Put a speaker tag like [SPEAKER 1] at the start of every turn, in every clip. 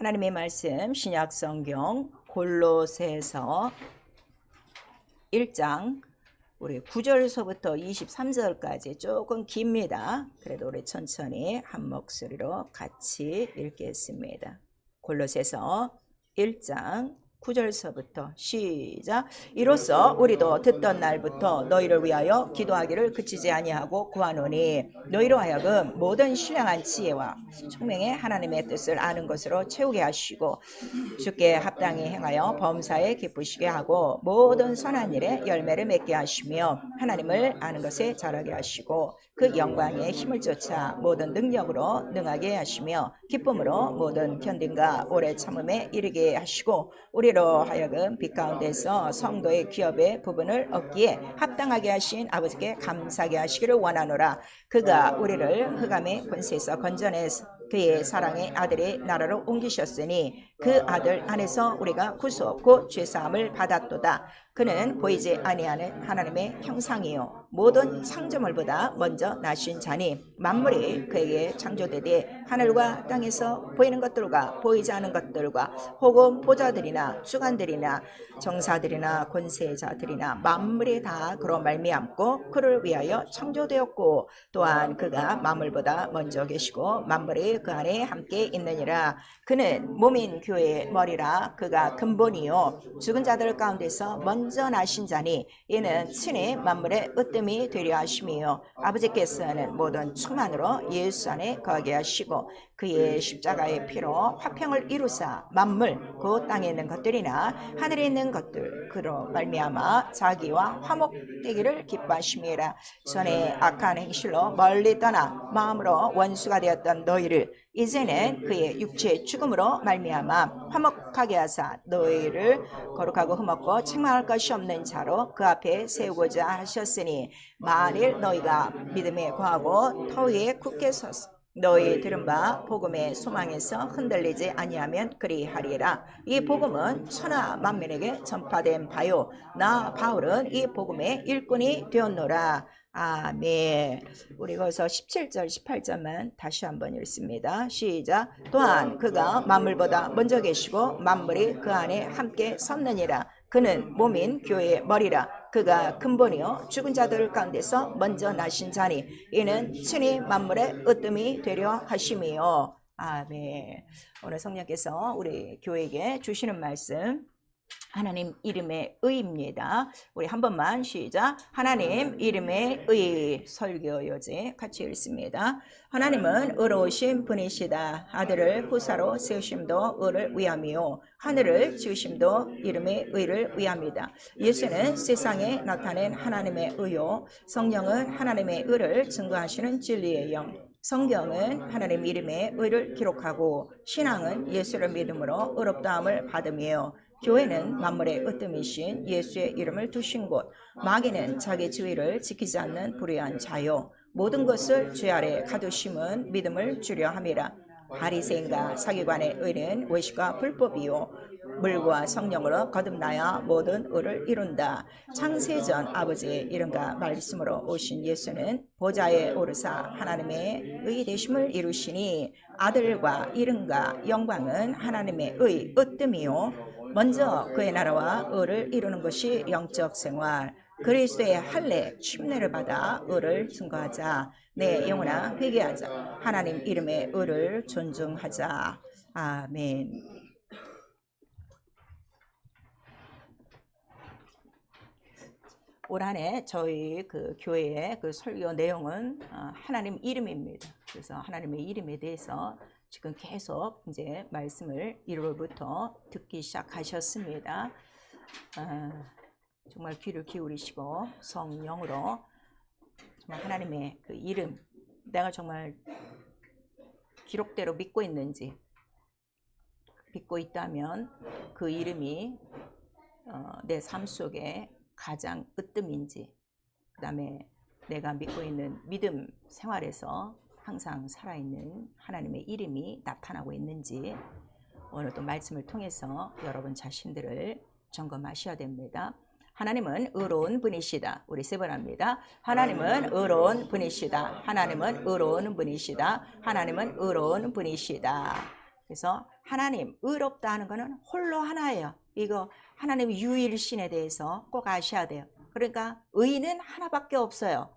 [SPEAKER 1] 하나님의 말씀 신약 성경 골로새서 1장 우리 9절서부터 23절까지 조금 깁니다. 그래도 우리 천천히 한 목소리로 같이 읽겠습니다. 골로새서 1장 9절서부터 시작. 이로써 우리도 듣던 날부터 너희를 위하여 기도하기를 그치지 아니하고 구하노니 너희로 하여금 모든 신령한 지혜와 총명의 하나님의 뜻을 아는 것으로 채우게 하시고 주께 합당히 행하여 범사에 기쁘시게 하고 모든 선한 일에 열매를 맺게 하시며 하나님을 아는 것에 자라게 하시고 그 영광의 힘을 쫓아 모든 능력으로 능하게 하시며 기쁨으로 모든 견딘과 오래 참음에 이르게 하시고 우리로 하여금 빛 가운데서 성도의 기업의 부분을 얻기에 합당하게 하신 아버지께 감사하게 하시기를 원하노라. 그가 우리를 흑암의 권세에서 건져내서 그의 사랑의 아들의 나라로 옮기셨으니 그 아들 안에서 우리가 구속 곧 죄사함을 받았도다. 그는 보이지 아니하는 하나님의 형상이요 모든 창조물보다 먼저 나신 자니 만물이 그에게 창조되되 하늘과 땅에서 보이는 것들과 보이지 않는 것들과 혹은 보좌들이나 주관들이나 정사들이나 권세자들이나 만물이 다 그로 말미암고 그를 위하여 창조되었고 또한 그가 만물보다 먼저 계시고 만물이 그 안에 함께 있느니라. 그는 몸인 교회의 머리라. 그가 근본이요 죽은 자들 가운데서 먼저 나신 자니 이는 친히 만물의 으뜸이 되려 하심이요 아버지께서는 모든 충만으로 예수 안에 거하게 하시고 그의 십자가의 피로 화평을 이루사 만물 그 땅에 있는 것들이나 하늘에 있는 것들 그로 말미암아 자기와 화목되기를 기뻐하심이라. 전에 악한 행실로 멀리 떠나 마음으로 원수가 되었던 너희를 이제는 그의 육체의 죽음으로 말미암아 화목하게 하사 너희를 거룩하고 흠없고 책망할 것이 없는 자로 그 앞에 세우고자 하셨으니 만일 너희가 믿음에 거하고 터 위에 굳게 서서 너희 들은 바 복음의 소망에서 흔들리지 아니하면 그리하리라. 이 복음은 천하 만민에게 전파된 바요 나 바울은 이 복음의 일꾼이 되었노라. 아멘. 우리 거기서 17절 18절만 다시 한번 읽습니다. 시작. 또한 그가 만물보다 먼저 계시고 만물이 그 안에 함께 섰느니라. 그는 몸인 교회의 머리라. 그가 근본이요 죽은 자들 가운데서 먼저 나신 자니 이는 친히 만물의 으뜸이 되려 하심이요. 아멘. 오늘 성령께서 우리 교회에게 주시는 말씀 하나님 이름의 의입니다. 우리 한 번만 시작. 하나님 이름의 의. 설교 요지 같이 읽습니다. 하나님은 의로우신 분이시다. 아들을 후사로 세우심도 의를 위함이요 하늘을 지으심도 이름의 의를 위함이다. 예수는 세상에 나타낸 하나님의 의요 성령은 하나님의 의를 증거하시는 진리의 영. 성경은 하나님 이름의 의를 기록하고 신앙은 예수를 믿음으로 의롭다함을 받으며 교회는 만물의 으뜸이신 예수의 이름을 두신 곳. 마귀는 자기 지위를 지키지 않는 불의한 자요 모든 것을 죄 아래 가두심은 믿음을 주려 함이라. 바리새인과 사기관의 의는 외식과 불법이요 물과 성령으로 거듭나야 모든 의를 이룬다. 창세전 아버지의 이름과 말씀으로 오신 예수는 보좌에 오르사 하나님의 의 되심을 이루시니 아들과 이름과 영광은 하나님의 의 으뜸이요 먼저 그의 나라와 의를 이루는 것이 영적 생활. 그리스도의 할례 침례를 받아 의를 증거하자. 내 영혼아 회개하자. 하나님 이름의 의를 존중하자. 아멘. 올 한 해 저희 그 교회의 그 설교 내용은 하나님 이름입니다. 그래서 하나님의 이름에 대해서 지금 계속 이제 말씀을 1월부터 듣기 시작하셨습니다. 정말 귀를 기울이시고 성령으로 정말 하나님의 그 이름 내가 정말 기록대로 믿고 있는지 믿고 있다면 그 이름이 내 삶 속에 가장 으뜸인지 그 다음에 내가 믿고 있는 믿음 생활에서 항상 살아있는 하나님의 이름이 나타나고 있는지 오늘도 말씀을 통해서 여러분 자신들을 점검하셔야 됩니다. 하나님은 의로운 분이시다. 우리 세 번 합니다. 하나님은 의로운 분이시다. 하나님은 의로운 분이시다. 하나님은 의로운 분이시다. 그래서 하나님 의롭다 하는 거는 홀로 하나예요. 이거 하나님 유일신에 대해서 꼭 아셔야 돼요. 그러니까 의는 하나밖에 없어요.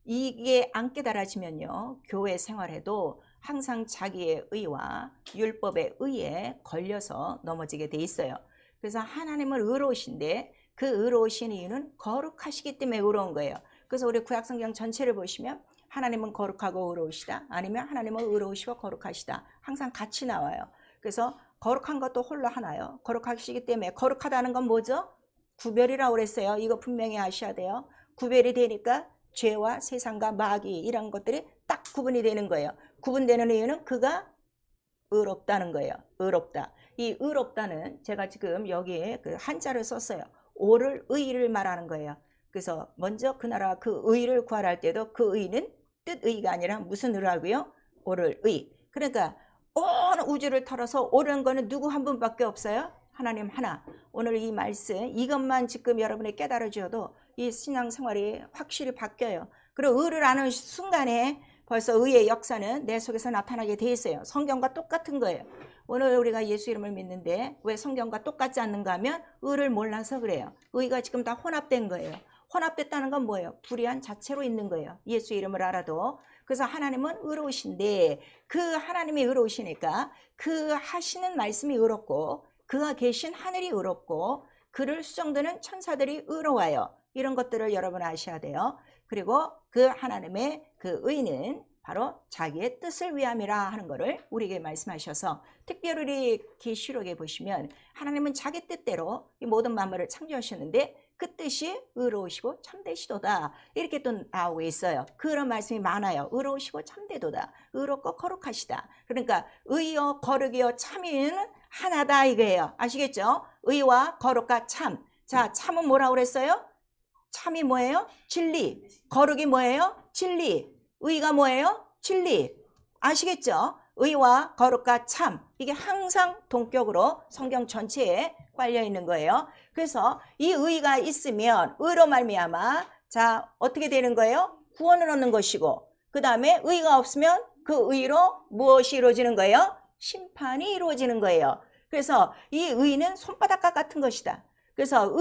[SPEAKER 1] 이게 안 깨달아지면요, 교회 생활에도 항상 자기의 의와 율법의 의에 걸려서 넘어지게 돼 있어요. 그래서 하나님은 의로우신데 그 의로우신 이유는 거룩하시기 때문에 의로운 거예요. 그래서 우리 구약성경 전체를 보시면 하나님은 거룩하고 의로우시다, 아니면 하나님은 의로우시고 거룩하시다, 항상 같이 나와요. 그래서 거룩한 것도 홀로 하나요. 거룩하시기 때문에, 거룩하다는 건 뭐죠? 구별이라고 그랬어요. 이거 분명히 아셔야 돼요. 구별이 되니까 죄와 세상과 마귀 이런 것들이 딱 구분이 되는 거예요. 구분되는 이유는 그가 의롭다는 거예요. 의롭다. 이 의롭다는 제가 지금 여기에 그 한자를 썼어요. 오를 의를 말하는 거예요. 그래서 먼저 그 나라 그 의를 구하라 때도 그 의는 뜻의가 아니라 무슨 의라고요? 오를 의. 그러니까 온 우주를 털어서 옳은 거는 누구 한 분밖에 없어요? 하나님 하나. 오늘 이 말씀 이것만 지금 여러분이 깨달아 주어도 이 신앙생활이 확실히 바뀌어요. 그리고 의를 아는 순간에 벌써 의의 역사는 내 속에서 나타나게 돼 있어요. 성경과 똑같은 거예요. 오늘 우리가 예수 이름을 믿는데 왜 성경과 똑같지 않는가 하면 의를 몰라서 그래요. 의가 지금 다 혼합된 거예요. 혼합됐다는 건 뭐예요? 불의한 자체로 있는 거예요. 예수 이름을 알아도. 그래서 하나님은 의로우신데 그 하나님이 의로우시니까 그 하시는 말씀이 의롭고 그가 계신 하늘이 의롭고 그를 수정드는 천사들이 의로워요. 이런 것들을 여러분 아셔야 돼요. 그리고 그 하나님의 그 의는 바로 자기의 뜻을 위함이라 하는 것을 우리에게 말씀하셔서, 특별히 계시록에 보시면 하나님은 자기 뜻대로 이 모든 만물을 창조하셨는데 그 뜻이 의로우시고 참되시도다 이렇게 또 나오고 있어요. 그런 말씀이 많아요. 의로우시고 참되도다, 의롭고 거룩하시다. 그러니까 의요 거룩이요 참이는 하나다 이거예요. 아시겠죠? 의와 거룩과 참. 자, 참은 뭐라고 그랬어요? 참이 뭐예요? 진리. 거룩이 뭐예요? 진리. 의가 뭐예요? 진리. 아시겠죠? 의와 거룩과 참, 이게 항상 동격으로 성경 전체에 깔려 있는 거예요. 그래서 이 의가 있으면 의로 말미암아 자 어떻게 되는 거예요? 구원을 얻는 것이고, 그 다음에 의가 없으면 그 의로 무엇이 이루어지는 거예요? 심판이 이루어지는 거예요. 그래서 이 의는 손바닥과 같은 것이다. 그래서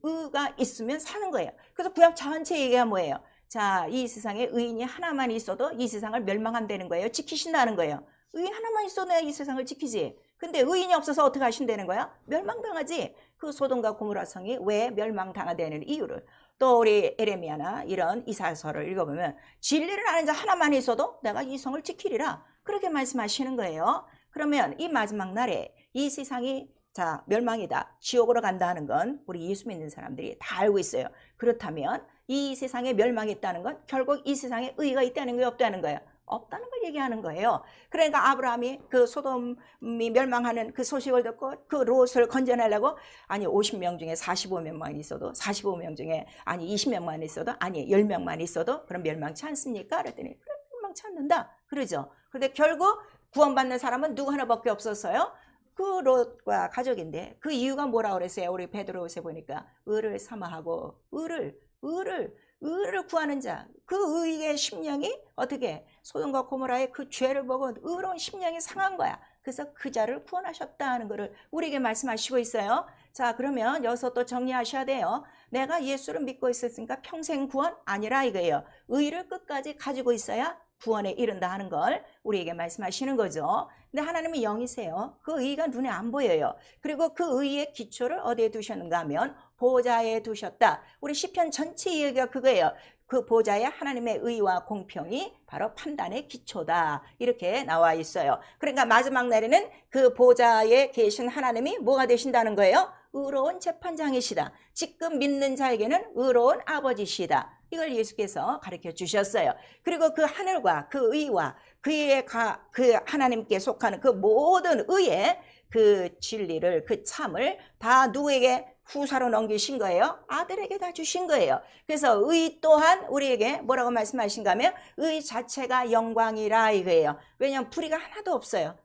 [SPEAKER 1] 의가 있으면 사는 거예요. 그래서 구약 전체 얘기가 뭐예요? 자, 이 세상에 의인이 하나만 있어도 이 세상을 멸망한다는 거예요. 지키신다는 거예요. 의인 하나만 있어도 이 세상을 지키지. 근데 의인이 없어서 어떻게 하신다는 거야? 멸망당하지. 그 소돔과 고모라 성이 왜 멸망당하다는 이유를, 또 우리 에레미야나 이런 이사야서를 읽어보면 진리를 아는 자 하나만 있어도 내가 이 성을 지키리라 그렇게 말씀하시는 거예요. 그러면 이 마지막 날에 이 세상이 자 멸망이다, 지옥으로 간다 하는 건 우리 예수 믿는 사람들이 다 알고 있어요. 그렇다면 이 세상에 멸망이 있다는 건 결국 이 세상에 의가 있다는 거예요, 없다는 거예요? 없다는 걸 얘기하는 거예요. 그러니까 아브라함이 그 소돔이 멸망하는 그 소식을 듣고 그 롯을 건져내려고 아니 50명 중에 45명만 있어도, 45명 중에 아니 20명만 있어도, 아니 10명만 있어도 그럼 멸망치 않습니까? 그랬더니 그래 멸망치 않는다 그러죠. 그런데 결국 구원받는 사람은 누구 하나밖에 없었어요. 그 롯과 가족인데 그 이유가 뭐라고 그랬어요? 우리 베드로후서에 보니까 의를 사모하고 의를 구하는 자, 그 의의 심령이 어떻게 소돔과 고모라의 그 죄를 보고 의로운 심령이 상한 거야. 그래서 그 자를 구원하셨다는 것을 우리에게 말씀하시고 있어요. 자, 그러면 여기서 또 정리하셔야 돼요. 내가 예수를 믿고 있었으니까 평생 구원 아니라 이거예요. 의를 끝까지 가지고 있어야 구원에 이른다 하는 걸 우리에게 말씀하시는 거죠. 근데 하나님은 영이세요. 그 의가 눈에 안 보여요. 그리고 그 의의 기초를 어디에 두셨는가 하면 보좌에 두셨다. 우리 시편 전체 얘기가 그거예요. 그 보좌에 하나님의 의와 공평이 바로 판단의 기초다 이렇게 나와 있어요. 그러니까 마지막 날에는 그 보좌에 계신 하나님이 뭐가 되신다는 거예요? 의로운 재판장이시다. 지금 믿는 자에게는 의로운 아버지시다. 이걸 예수께서 가르쳐 주셨어요. 그리고 그 하늘과 그 의와 그 하나님께 속하는 그 모든 의의 그 진리를, 그 참을 다 누구에게 후사로 넘기신 거예요? 아들에게 다 주신 거예요. 그래서 의 또한 우리에게 뭐라고 말씀하신가 하면 의 자체가 영광이라 이거예요. 왜냐하면 불의가 하나도 없어요.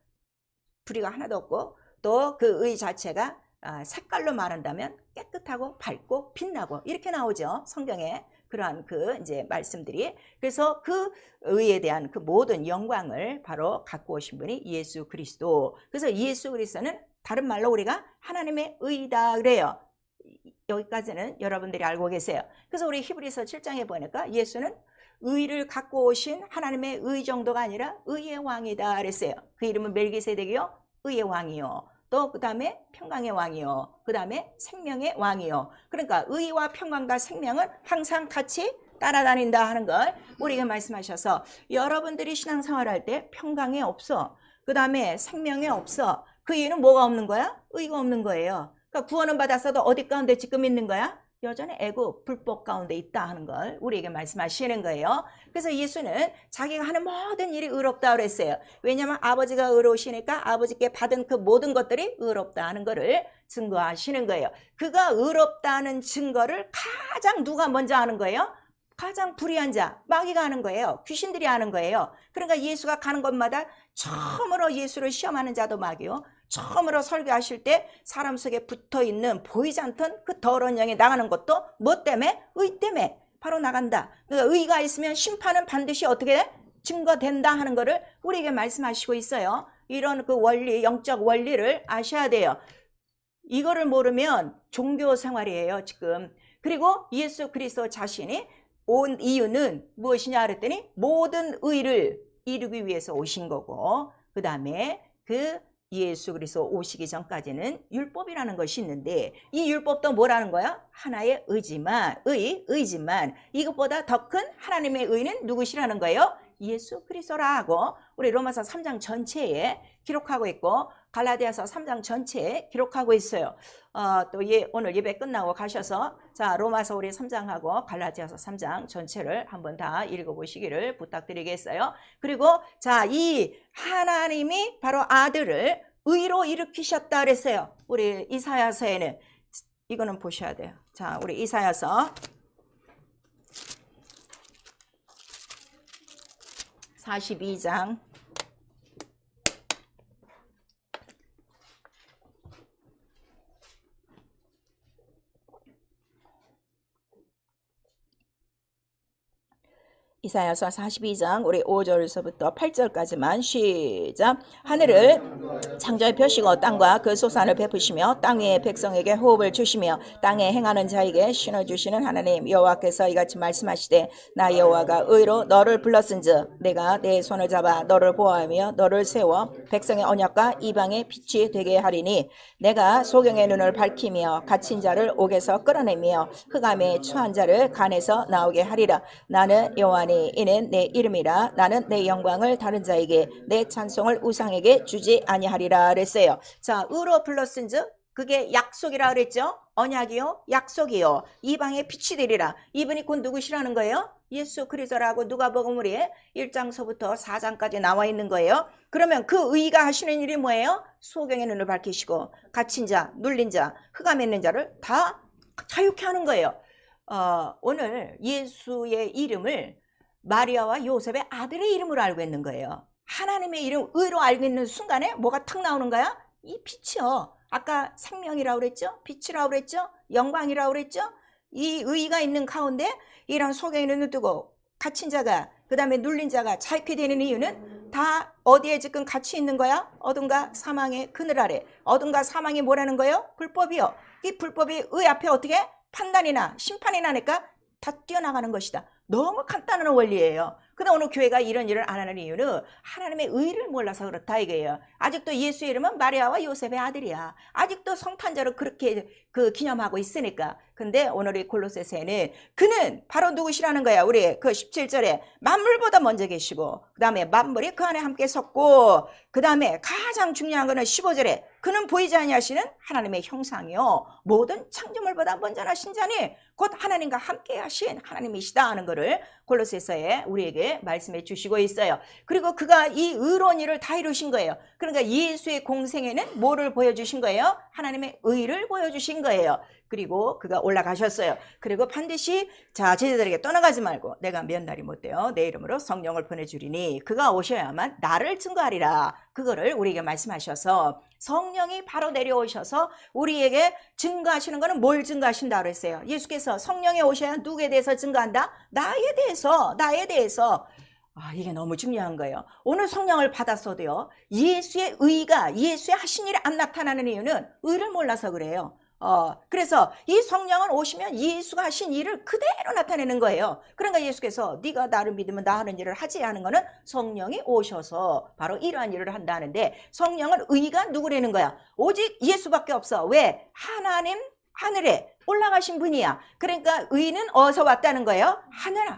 [SPEAKER 1] 불의가 하나도 없고 또 그 의 자체가 색깔로 말한다면 깨끗하고 밝고 빛나고 이렇게 나오죠, 성경에. 그러한 그 이제 말씀들이, 그래서 그 의에 대한 그 모든 영광을 바로 갖고 오신 분이 예수 그리스도. 그래서 예수 그리스도는 다른 말로 우리가 하나님의 의다 그래요. 여기까지는 여러분들이 알고 계세요. 그래서 우리 히브리서 7장에 보니까 예수는 의를 갖고 오신 하나님의 의 정도가 아니라 의의 왕이다 그랬어요. 그 이름은 멜기세덱이요, 의의 왕이요. 또 그 다음에 평강의 왕이요. 그 다음에 생명의 왕이요. 그러니까 의와 평강과 생명은 항상 같이 따라다닌다 하는 걸 우리에게 말씀하셔서, 여러분들이 신앙생활할 때 평강이 없어, 그 다음에 생명이 없어, 그 이유는 뭐가 없는 거야? 의가 없는 거예요. 그러니까 구원은 받았어도 어디 가운데 지금 있는 거야? 여전히 애굽 불법 가운데 있다 하는 걸 우리에게 말씀하시는 거예요. 그래서 예수는 자기가 하는 모든 일이 의롭다 그랬어요. 왜냐하면 아버지가 의로우시니까 아버지께 받은 그 모든 것들이 의롭다 하는 것을 증거하시는 거예요. 그가 의롭다는 증거를 가장 누가 먼저 하는 거예요? 가장 불의한 자, 마귀가 하는 거예요. 귀신들이 하는 거예요. 그러니까 예수가 가는 곳마다 처음으로 예수를 시험하는 자도 마귀요, 처음으로 설교하실 때 사람 속에 붙어있는 보이지 않던 그 더러운 영이 나가는 것도 뭐 때문에? 의 때문에 바로 나간다. 그러니까 의가 있으면 심판은 반드시 어떻게 돼? 증거된다 하는 것을 우리에게 말씀하시고 있어요. 이런 그 원리, 영적 원리를 아셔야 돼요. 이거를 모르면 종교 생활이에요 지금. 그리고 예수 그리스도 자신이 온 이유는 무엇이냐 그랬더니 모든 의를 이루기 위해서 오신 거고, 그 다음에 그 예수 그리스도 오시기 전까지는 율법이라는 것이 있는데, 이 율법도 뭐라는 거야? 하나의 의지만, 의지만 이것보다 더 큰 하나님의 의는 누구시라는 거예요? 예수 그리스도라고 우리 로마서 3장 전체에 기록하고 있고, 갈라디아서 3장 전체에 기록하고 있어요. 또 오늘 예배 끝나고 가셔서 자 로마서 우리 3장하고 갈라디아서 3장 전체를 한번 다 읽어보시기를 부탁드리겠어요. 그리고 자 이 하나님이 바로 아들을 의로 일으키셨다 그랬어요. 우리 이사야서에는 이거는 보셔야 돼요. 자 우리 이사야서 42장 이사야서 42장 우리 5절서부터 8절까지만 시작. 하늘을 창조해 펴시고 땅과 그 소산을 베푸시며 땅 위의 백성에게 호흡을 주시며 땅에 행하는 자에게 신을 주시는 하나님 여호와께서 이같이 말씀하시되, 나 여호와가 의로 너를 불렀은즉 내가 내 손을 잡아 너를 보호하며 너를 세워 백성의 언약과 이방의 빛이 되게 하리니, 내가 소경의 눈을 밝히며 갇힌 자를 옥에서 끌어내며 흑암에 처한 자를 간에서 나오게 하리라. 나는 여호와니 이는 내 이름이라. 나는 내 영광을 다른 자에게 내 찬송을 우상에게 주지 아니하리라 그랬어요. 자 의로 불렀은즉 그게 약속이라 그랬죠. 언약이요, 약속이요, 이방의 빛이 되리라. 이분이 곧 누구시라는 거예요? 예수 그리스도라고 누가복음 우리 1장서부터 4장까지 나와 있는 거예요. 그러면 그 의가 하시는 일이 뭐예요? 소경의 눈을 밝히시고 갇힌 자, 눌린 자, 흑암에 있는 자를 다 자유케 하는 거예요. 오늘 예수의 이름을 마리아와 요셉의 아들의 이름으로 알고 있는 거예요. 하나님의 이름 의로 알고 있는 순간에 뭐가 탁 나오는 거야? 이 빛이요. 아까 생명이라고 그랬죠? 빛이라고 그랬죠? 영광이라고 그랬죠? 이 의가 있는 가운데 이런 소경의 눈을 뜨고 갇힌 자가, 그 다음에 눌린 자가 자유케 되는 이유는 다 어디에 지금 같이 있는 거야? 어둠과 사망의 그늘 아래. 어둠과 사망이 뭐라는 거예요? 불법이요. 이 불법이 의 앞에 어떻게 판단이나 심판이 나니까 다 뛰어나가는 것이다. 너무 간단한 원리예요. 근데 오늘 교회가 이런 일을 안 하는 이유는 하나님의 의를 몰라서 그렇다 이거예요. 아직도 예수의 이름은 마리아와 요셉의 아들이야. 아직도 성탄절을 그렇게 기념하고 있으니까. 근데 오늘 이 골로새서에는 그는 바로 누구시라는 거야. 우리 그 17절에 만물보다 먼저 계시고, 그 다음에 만물이 그 안에 함께 섰고, 그 다음에 가장 중요한 거는 15절에 그는 보이지 아니하시는 하나님의 형상이요 모든 창조물보다 먼저 나신 자니 곧 하나님과 함께 하신 하나님이시다 하는 것을 골로새서에 우리에게 말씀해 주시고 있어요. 그리고 그가 이 의로운 일을 다 이루신 거예요. 그러니까 예수의 공생에는 뭐를 보여주신 거예요? 하나님의 의를 보여주신 거예요. 그리고 그가 올라가셨어요. 그리고 반드시 자 제자들에게 떠나가지 말고 내가 몇 날이 못되어 내 이름으로 성령을 보내주리니 그가 오셔야만 나를 증거하리라. 그거를 우리에게 말씀하셔서 성령이 바로 내려오셔서 우리에게 증거하시는 거는 뭘 증거하신다고 그랬어요? 예수께서 성령이 오셔야 누구에 대해서 증거한다? 나에 대해서. 이게 너무 중요한 거예요. 오늘 성령을 받았어도요, 예수의 의가, 예수의 하신 일이 안 나타나는 이유는 의를 몰라서 그래요. 그래서 이 성령은 오시면 예수가 하신 일을 그대로 나타내는 거예요. 그러니까 예수께서 네가 나를 믿으면 나 하는 일을 하지 하는 거는 성령이 오셔서 바로 이러한 일을 한다 하는데, 성령은 의가 누구라는 거야? 오직 예수밖에 없어. 왜? 하나님 하늘에 올라가신 분이야. 그러니까 의는 어디서 왔다는 거예요?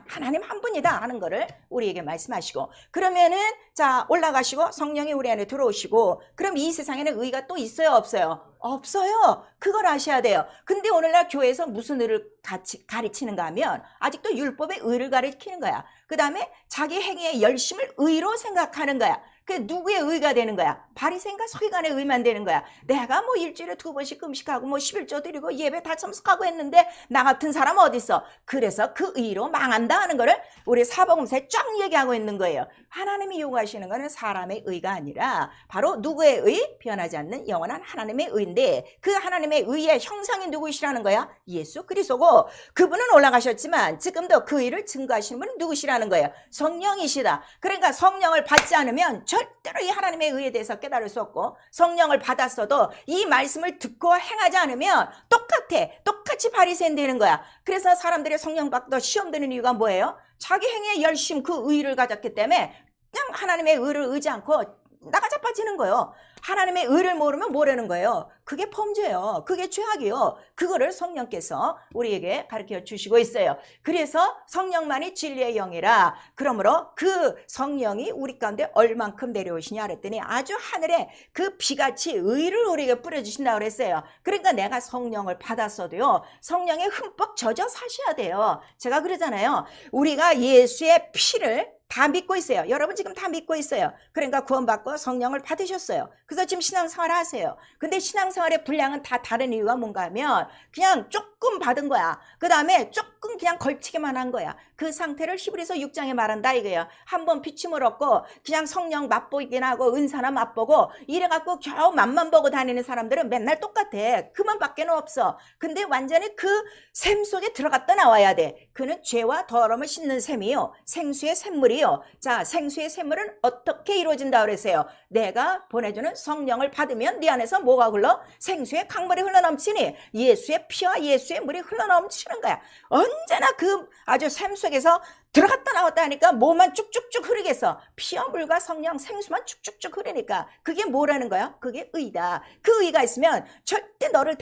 [SPEAKER 1] 하나님 한 분이다 하는 거를 우리에게 말씀하시고, 그러면은 자 올라가시고 성령이 우리 안에 들어오시고, 그럼 이 세상에는 의가 또 있어요 없어요? 없어요. 그걸 아셔야 돼요. 근데 오늘날 교회에서 무슨 의를 가르치는가 하면 아직도 율법의 의를 가르치는 거야. 그 다음에 자기 행위의 열심을 의로 생각하는 거야. 그 누구의 의가 되는 거야? 바리새인과 서기관의 의만 되는 거야. 내가 뭐 일주일에 2번씩 금식하고 뭐 11조 드리고 예배 다 참석하고 했는데 나 같은 사람 어디 있어? 그래서 그 의로 망한다 하는 거를 우리 사복음서에 쫙 얘기하고 있는 거예요. 하나님이 요구하시는 거는 사람의 의가 아니라 바로 누구의 의? 변하지 않는 영원한 하나님의 의인데, 그 하나님의 의의 형상이 누구시라는 거야? 예수 그리스도고, 그분은 올라가셨지만 지금도 그 의를 증거하시는 분은 누구시라는 거예요? 성령이시다. 그러니까 성령을 받지 않으면 절대로 이 하나님의 의에 대해서 깨달을 수 없고, 성령을 받았어도 이 말씀을 듣고 행하지 않으면 똑같이 바리새인 되는 거야. 그래서 사람들이 성령 받고 시험 드는 이유가 뭐예요? 자기 행위에 열심 그 의를 가졌기 때문에 그냥 하나님의 의를 의지 않고 나가자빠지는 거예요. 하나님의 의를 모르면 뭐라는 거예요? 그게 범죄예요. 그게 죄악이요. 그거를 성령께서 우리에게 가르쳐 주시고 있어요. 그래서 성령만이 진리의 영이라. 그러므로 그 성령이 우리 가운데 얼만큼 내려오시냐 그랬더니 아주 하늘에 그 비같이 의를 우리에게 뿌려주신다고 그랬어요. 그러니까 내가 성령을 받았어도요, 성령에 흠뻑 젖어 사셔야 돼요. 제가 그러잖아요. 우리가 예수의 피를 다 믿고 있어요. 여러분 지금 다 믿고 있어요. 그러니까 구원받고 성령을 받으셨어요. 그래서 지금 신앙생활 하세요. 근데 신앙생활의 분량은 다 다른 이유가 뭔가 하면 그냥 조금 받은 거야. 그 다음에 조금 그냥 걸치기만 한 거야. 그 상태를 히브리서 6장에 말한다 이거예요. 한번 피침을 얻고 그냥 성령 맛보긴 하고 은사나 맛보고 이래갖고 겨우 맛만 보고 다니는 사람들은 맨날 똑같아. 그만밖에는 없어. 근데 완전히 그 샘 속에 들어갔다 나와야 돼. 그는 죄와 더러움을 씻는 샘이요, 생수의 샘물이요. 자, 생수의 샘물은 어떻게 이루어진다 그랬어요? 내가 보내주는 성령을 받으면 네 안에서 뭐가 흘러? 생수의 강물이 흘러넘치니 예수의 피와 예수의 물이 흘러넘치는 거야. 언제나 그 아주 샘 속에서 들어갔다 나왔다 하니까 뭐만 쭉쭉쭉 흐르겠어. 피와 물과 성령 생수만 쭉쭉쭉 흐르니까 그게 뭐라는 거야? 그게 의다. 그 의가 있으면 절대 너를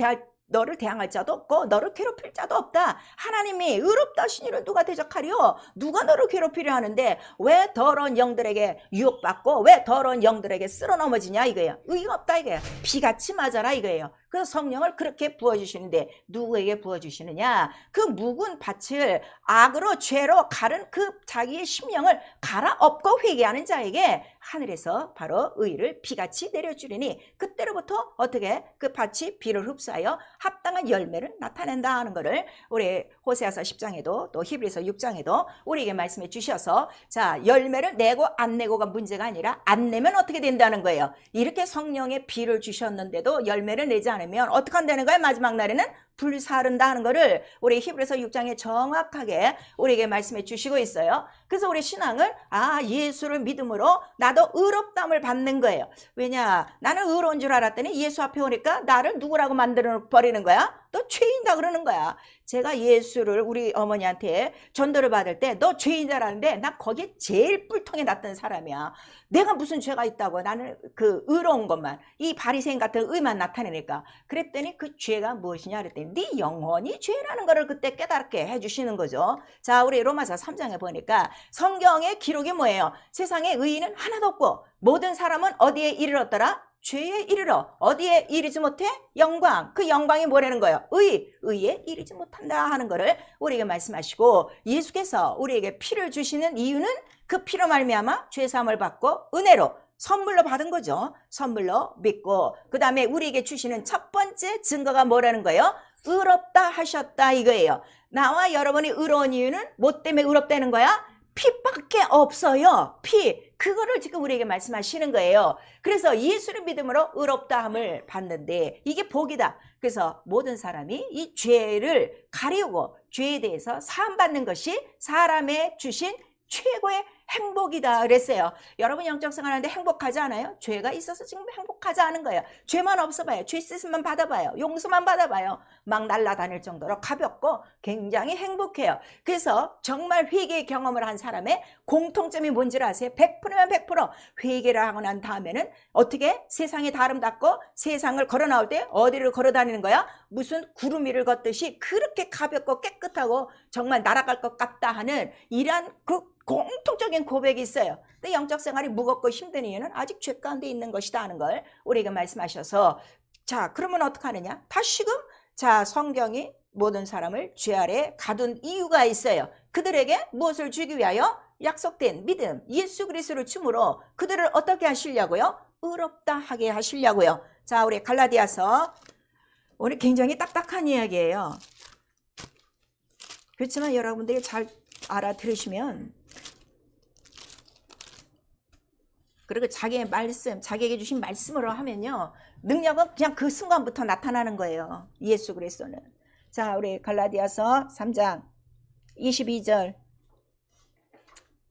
[SPEAKER 1] 대항할 자도 없고 너를 괴롭힐 자도 없다. 하나님이 의롭다 하신 이를 누가 대적하리요? 누가 너를 괴롭히려 하는데 왜 더러운 영들에게 유혹받고 왜 더러운 영들에게 쓸어 넘어지냐 이거예요. 의가 없다 이거예요. 피같이 맞아라 이거예요. 그래서 성령을 그렇게 부어주시는데 누구에게 부어주시느냐? 그 묵은 밭을 악으로 죄로 가른 그 자기의 심령을 갈아엎고 회개하는 자에게 하늘에서 바로 의를 비같이 내려주리니 그때로부터 어떻게 그 밭이 비를 흡수하여 합당한 열매를 나타낸다 하는 것을 우리 호세아서 10장에도 또 히브리서 6장에도 우리에게 말씀해 주셔서, 자 열매를 내고 안 내고가 문제가 아니라 안 내면 어떻게 된다는 거예요. 이렇게 성령의 비를 주셨는데도 열매를 내지 않으면 어떻게 한다는 거예요? 마지막 날에는 불사른다 하는 것을 우리 히브리서 6장에 정확하게 우리에게 말씀해 주시고 있어요. 그래서 우리 신앙을 예수를 믿음으로 나도 의롭다함을 받는 거예요. 왜냐, 나는 의로운 줄 알았더니 예수 앞에 오니까 나를 누구라고 만들어 버리는 거야? 너 죄인이다 그러는 거야. 제가 예수를 우리 어머니한테 전도를 받을 때 너 죄인 줄 알았는데 나 거기에 제일 뿔통에 났던 사람이야. 내가 무슨 죄가 있다고. 나는 그 의로운 것만, 이 바리새인 같은 의만 나타내니까. 그랬더니 그 죄가 무엇이냐 그랬더니 네 영혼이 죄라는 거를 그때 깨닫게 해주시는 거죠. 자, 우리 로마서 3장에 보니까 성경의 기록이 뭐예요? 세상에 의인은 하나도 없고 모든 사람은 어디에 이르렀더라? 죄에 이르러. 어디에 이르지 못해? 영광. 그 영광이 뭐라는 거예요? 의에 이르지 못한다 하는 거를 우리에게 말씀하시고, 예수께서 우리에게 피를 주시는 이유는 그 피로 말미암아 죄사함을 받고 은혜로 선물로 받은 거죠. 선물로 믿고, 그 다음에 우리에게 주시는 첫 번째 증거가 뭐라는 거예요? 의롭다 하셨다 이거예요. 나와 여러분이 의로운 이유는 뭐 때문에 의롭다는 거야? 피밖에 없어요. 피. 그거를 지금 우리에게 말씀하시는 거예요. 그래서 예수를 믿음으로 의롭다함을 받는데 이게 복이다. 그래서 모든 사람이 이 죄를 가리우고 죄에 대해서 사함받는 것이 사람의 주신 최고의 행복이다 그랬어요. 여러분 영적 생활하는데 행복하지 않아요? 죄가 있어서 지금 행복하지 않은 거예요. 죄만 없어봐요. 죄 씻음만 받아봐요. 용서만 받아봐요. 막 날아다닐 정도로 가볍고 굉장히 행복해요. 그래서 정말 회개의 경험을 한 사람의 공통점이 뭔지를 아세요? 100%면 100%. 회개를 하고 난 다음에는 어떻게? 세상이 다 아름답고 세상을 걸어 나올 때 어디를 걸어 다니는 거야? 무슨 구름 위를 걷듯이 그렇게 가볍고 깨끗하고 정말 날아갈 것 같다 하는 이러한 그 공통적인 고백이 있어요. 근데 영적 생활이 무겁고 힘든 이유는 아직 죄 가운데 있는 것이다 하는 걸 우리에게 말씀하셔서, 자 그러면 어떻게 하느냐? 다시금 자 성경이 모든 사람을 죄 아래 가둔 이유가 있어요. 그들에게 무엇을 주기 위하여? 약속된 믿음 예수 그리스도를 줌으로 그들을 어떻게 하시려고요? 의롭다 하게 하시려고요. 자 우리 갈라디아서, 오늘 굉장히 딱딱한 이야기예요. 그렇지만 여러분들이 잘 알아들으시면, 그리고 자기의 말씀, 자기에게 주신 말씀으로 하면요 능력은 그냥 그 순간부터 나타나는 거예요. 예수 그리스도는. 자 우리 갈라디아서 3장 22절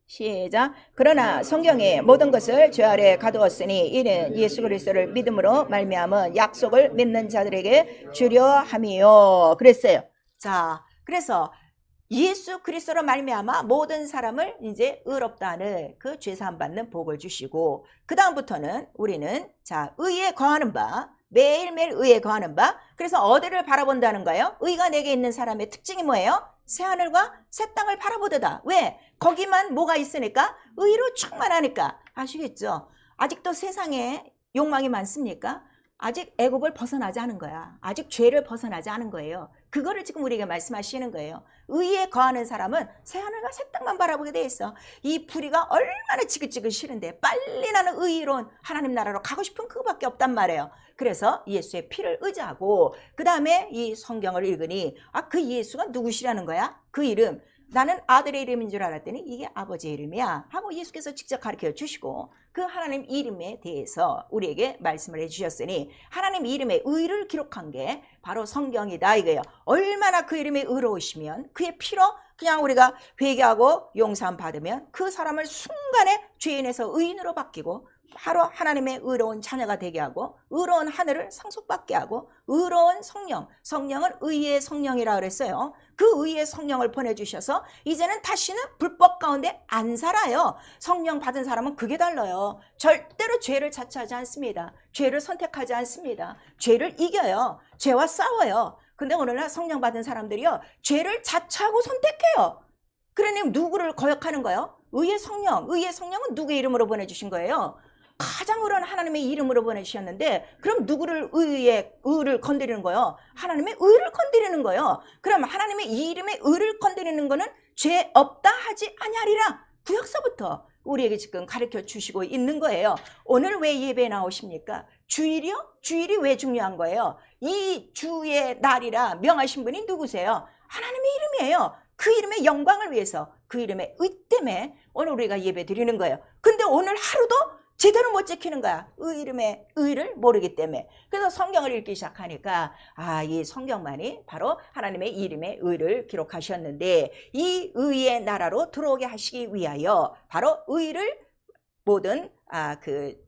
[SPEAKER 1] 시작. 그러나 성경에 모든 것을 죄 아래 가두었으니 이는 예수 그리스도를 믿음으로 말미암은 약속을 믿는 자들에게 주려 함이요 그랬어요. 자 그래서 예수 그리스도로 말미암아 모든 사람을 이제 의롭다는 그 죄사함 받는 복을 주시고, 그 다음부터는 우리는 자 의에 거하는 바, 매일매일 의에 거하는 바. 그래서 어디를 바라본다는 거예요? 의가 내게 있는 사람의 특징이 뭐예요? 새하늘과 새 땅을 바라보도다. 왜? 거기만 뭐가 있으니까? 의로 충만하니까. 아시겠죠? 아직도 세상에 욕망이 많습니까? 아직 애굽을 벗어나지 않은 거야. 아직 죄를 벗어나지 않은 거예요. 그거를 지금 우리에게 말씀하시는 거예요. 의에 거하는 사람은 새하늘과 새 땅만 바라보게 돼 있어. 이 불의가 얼마나 지긋지긋 싫은데 빨리 나는 의로운 하나님 나라로 가고 싶은 그거밖에 없단 말이에요. 그래서 예수의 피를 의지하고 그 다음에 이 성경을 읽으니 그 예수가 누구시라는 거야? 그 이름, 나는 아들의 이름인 줄 알았더니 이게 아버지의 이름이야 하고 예수께서 직접 가르쳐 주시고, 그 하나님 이름에 대해서 우리에게 말씀을 해주셨으니 하나님 이름의 의를 기록한 게 바로 성경이다 이거예요. 얼마나 그 이름이 의로우시면 그의 피로 그냥 우리가 회개하고 용서함 받으면 그 사람을 순간에 죄인에서 의인으로 바뀌고 바로 하나님의 의로운 자녀가 되게 하고 의로운 하늘을 상속받게 하고 의로운 성령, 성령은 의의 성령이라 그랬어요. 그 의의 성령을 보내주셔서 이제는 다시는 불법 가운데 안 살아요. 성령 받은 사람은 그게 달라요. 절대로 죄를 자처하지 않습니다. 죄를 선택하지 않습니다. 죄를 이겨요. 죄와 싸워요. 근데 오늘날 성령 받은 사람들이요 죄를 자처하고 선택해요. 그러니 누구를 거역하는 거예요? 의의 성령. 의의 성령은 누구의 이름으로 보내주신 거예요? 가장 의로운 하나님의 이름으로 보내주셨는데, 그럼 누구를 의를 건드리는 거예요? 하나님의 의를 건드리는 거예요. 그럼 하나님의 이름의 의를 건드리는 거는 죄 없다 하지 아니하리라 구약서부터 우리에게 지금 가르쳐 주시고 있는 거예요. 오늘 왜 예배에 나오십니까? 주일이요? 주일이 왜 중요한 거예요? 이 주의 날이라 명하신 분이 누구세요? 하나님의 이름이에요. 그 이름의 영광을 위해서, 그 이름의 의 때문에 오늘 우리가 예배 드리는 거예요. 근데 오늘 하루도 제대로 못 지키는 거야. 의 이름의 의를 모르기 때문에. 그래서 성경을 읽기 시작하니까 이 성경만이 바로 하나님의 이름의 의를 기록하셨는데, 이 의의 나라로 들어오게 하시기 위하여 바로 의를 모든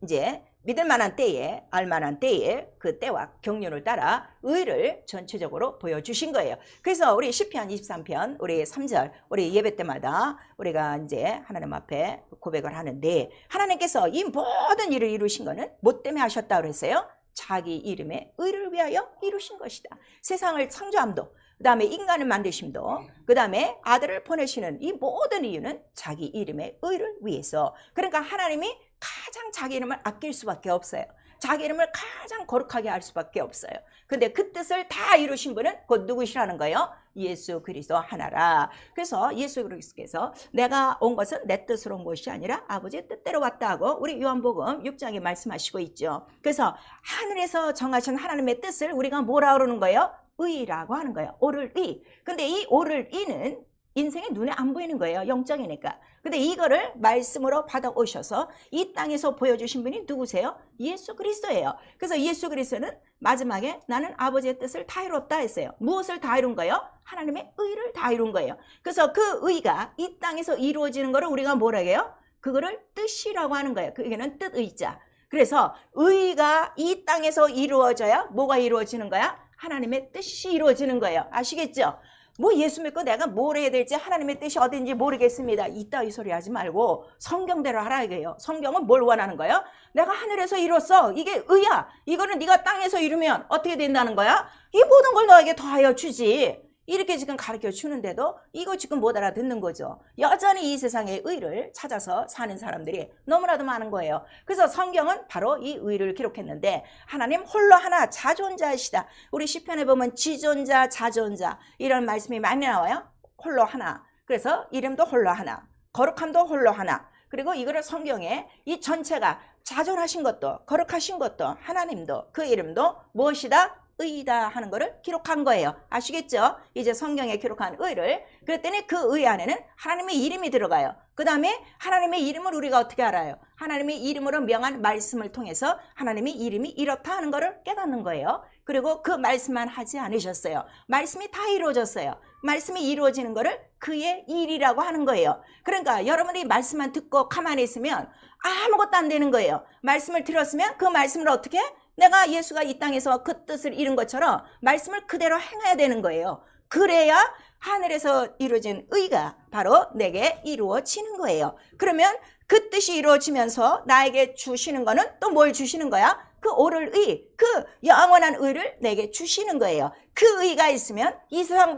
[SPEAKER 1] 이제 믿을 만한 때에, 알 만한 때에, 그 때와 경륜을 따라 의를 전체적으로 보여주신 거예요. 그래서 우리 시편 23편 우리 3절 우리 예배 때마다 우리가 이제 하나님 앞에 고백을 하는데, 하나님께서 이 모든 일을 이루신 거는 뭐 때문에 하셨다 그랬어요? 자기 이름의 의를 위하여 이루신 것이다. 세상을 창조함도, 그 다음에 인간을 만드심도, 그 다음에 아들을 보내시는 이 모든 이유는 자기 이름의 의를 위해서. 그러니까 하나님이 가장 자기 이름을 아낄 수밖에 없어요. 자기 이름을 가장 거룩하게 할 수밖에 없어요. 근데 그 뜻을 다 이루신 분은 곧 누구시라는 거예요? 예수 그리스도 하나라. 그래서 예수 그리스도께서 내가 온 것은 내 뜻으로 온 것이 아니라 아버지의 뜻대로 왔다 하고 우리 요한복음 6장에 말씀하시고 있죠. 그래서 하늘에서 정하신 하나님의 뜻을 우리가 뭐라 그러는 거예요? 의라고 하는 거예요. 오를 의. 근데 이 오를 의는 인생의 눈에 안 보이는 거예요. 영적이니까. 근데 이거를 말씀으로 받아오셔서 이 땅에서 보여주신 분이 누구세요? 예수 그리스도예요. 그래서 예수 그리스도는 마지막에 나는 아버지의 뜻을 다 이뤘다 했어요. 무엇을 다 이룬 거예요? 하나님의 의를 다 이룬 거예요. 그래서 그 의가 이 땅에서 이루어지는 거를 우리가 뭐라 해요? 그거를 뜻이라고 하는 거예요. 그게는 뜻의자. 그래서 의가 이 땅에서 이루어져야 뭐가 이루어지는 거야? 하나님의 뜻이 이루어지는 거예요. 아시겠죠? 뭐 예수 믿고 내가 뭘 해야 될지 하나님의 뜻이 어딘지 모르겠습니다. 이따위 소리 하지 말고 성경대로 하라 이거예요. 성경은 뭘 원하는 거예요? 내가 하늘에서 이뤘어. 이게 의야. 이거는 네가 땅에서 이루면 어떻게 된다는 거야? 이 모든 걸 너에게 더하여 주지. 이렇게 지금 가르쳐 주는데도 이거 지금 못 알아듣는 거죠. 여전히 이 세상의 의를 찾아서 사는 사람들이 너무나도 많은 거예요. 그래서 성경은 바로 이 의를 기록했는데 하나님 홀로 하나 자존자이시다. 우리 시편에 보면 지존자 자존자 이런 말씀이 많이 나와요. 홀로 하나. 그래서 이름도 홀로 하나. 거룩함도 홀로 하나. 그리고 이거를 성경에 이 전체가 자존하신 것도 거룩하신 것도 하나님도 그 이름도 무엇이다? 의다 하는 거를 기록한 거예요. 아시겠죠? 이제 성경에 기록한 의를 그랬더니 그 의 안에는 하나님의 이름이 들어가요. 그 다음에 하나님의 이름을 우리가 어떻게 알아요? 하나님의 이름으로 명한 말씀을 통해서 하나님의 이름이 이렇다 하는 거를 깨닫는 거예요. 그리고 그 말씀만 하지 않으셨어요. 말씀이 다 이루어졌어요. 말씀이 이루어지는 거를 그의 일이라고 하는 거예요. 그러니까 여러분이 말씀만 듣고 가만히 있으면 아무것도 안 되는 거예요. 말씀을 들었으면 그 말씀을 어떻게 해? 내가 예수가 이 땅에서 그 뜻을 이룬 것처럼 말씀을 그대로 행해야 되는 거예요. 그래야 하늘에서 이루어진 의가 바로 내게 이루어지는 거예요. 그러면 그 뜻이 이루어지면서 나에게 주시는 거는 또 뭘 주시는 거야? 그 오를 의, 그 영원한 의를 내게 주시는 거예요. 그 의가 있으면 이 세상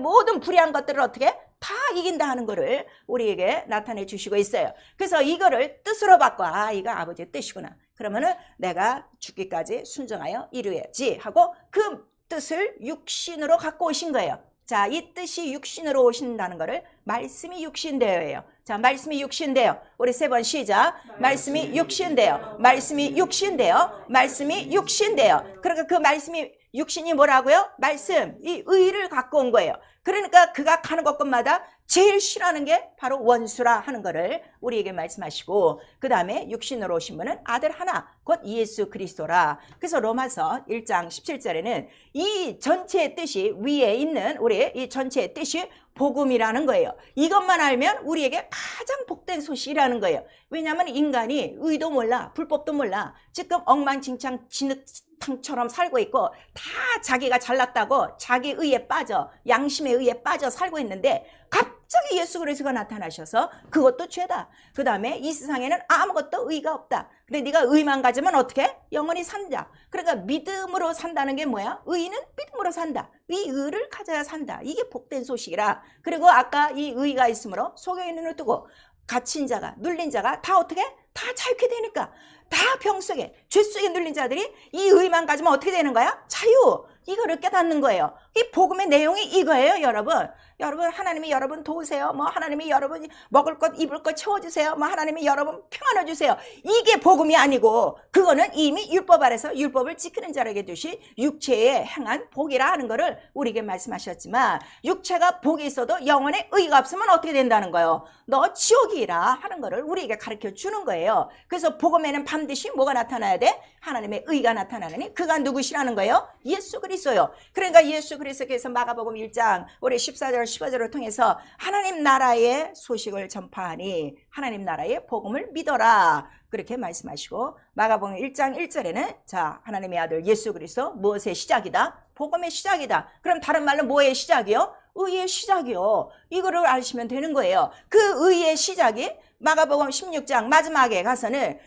[SPEAKER 1] 모든 불의한 것들을 어떻게 다 이긴다 하는 거를 우리에게 나타내 주시고 있어요. 그래서 이거를 뜻으로 바꿔. 이거 아버지의 뜻이구나. 그러면은 내가 죽기까지 순종하여 이루어야지 하고 그 뜻을 육신으로 갖고 오신 거예요. 자, 이 뜻이 육신으로 오신다는 거를 말씀이 육신되어예요. 자, 말씀이 육신되어. 우리 세 번 시작. 말씀이 육신되어. 말씀이 육신되어. 말씀이 육신되어. 그러니까 그 말씀이 육신이 뭐라고요? 말씀, 이 의를 갖고 온 거예요. 그러니까 그가 가는 곳곳마다 제일 싫어하는 게 바로 원수라 하는 거를 우리에게 말씀하시고 그 다음에 육신으로 오신 분은 아들 하나 곧 예수 그리스도라. 그래서 로마서 1장 17절에는 이 전체의 뜻이 위에 있는 우리 이 전체의 뜻이 복음이라는 거예요. 이것만 알면 우리에게 가장 복된 소식이라는 거예요. 왜냐하면 인간이 의도 몰라 불법도 몰라 지금 엉망진창 진흙탕처럼 살고 있고 다 자기가 잘났다고 자기 의에 빠져 양심의 의에 빠져 살고 있는데 갑자기 예수 그리스도가 나타나셔서 그것도 죄다. 그 다음에 이 세상에는 아무것도 의가 없다. 근데 네가 의만 가지면 어떻게? 영원히 산다. 그러니까 믿음으로 산다는 게 뭐야? 의는 믿음으로 산다. 이 의를 가져야 산다. 이게 복된 소식이라. 그리고 아까 이 의가 있으므로 속에 있는 눈을 뜨고 갇힌 자가 눌린 자가 다 어떻게? 다 자유케 되니까 다 병 속에 죄 속에 눌린 자들이 이 의만 가지면 어떻게 되는 거야? 자유. 이거를 깨닫는 거예요. 이 복음의 내용이 이거예요, 여러분. 여러분 하나님이 여러분 도우세요. 뭐 하나님이 여러분 먹을 것 입을 것 채워주세요. 뭐 하나님이 여러분 평안을 주세요. 이게 복음이 아니고 그거는 이미 율법 아래서 율법을 지키는 자에게 주신 육체에 행한 복이라 하는 거를 우리에게 말씀하셨지만 육체가 복이 있어도 영혼에 의가 없으면 어떻게 된다는 거예요? 너 지옥이라 하는 거를 우리에게 가르쳐 주는 거예요. 그래서 복음에는 반드시 뭐가 나타나야 돼? 하나님의 의가 나타나느니 그가 누구시라는 거예요? 예수 그리스도요. 그러니까 예수 그리스도께서 마가복음 1장 우리 14절 15절을 통해서 하나님 나라의 소식을 전파하니 하나님 나라의 복음을 믿어라. 그렇게 말씀하시고 마가복음 1장 1절에는 자 하나님의 아들 예수 그리스도 무엇의 시작이다? 복음의 시작이다. 그럼 다른 말로 뭐의 시작이요? 의의 시작이요. 이거를 아시면 되는 거예요. 그 의의 시작이 마가복음 16장 마지막에 가서는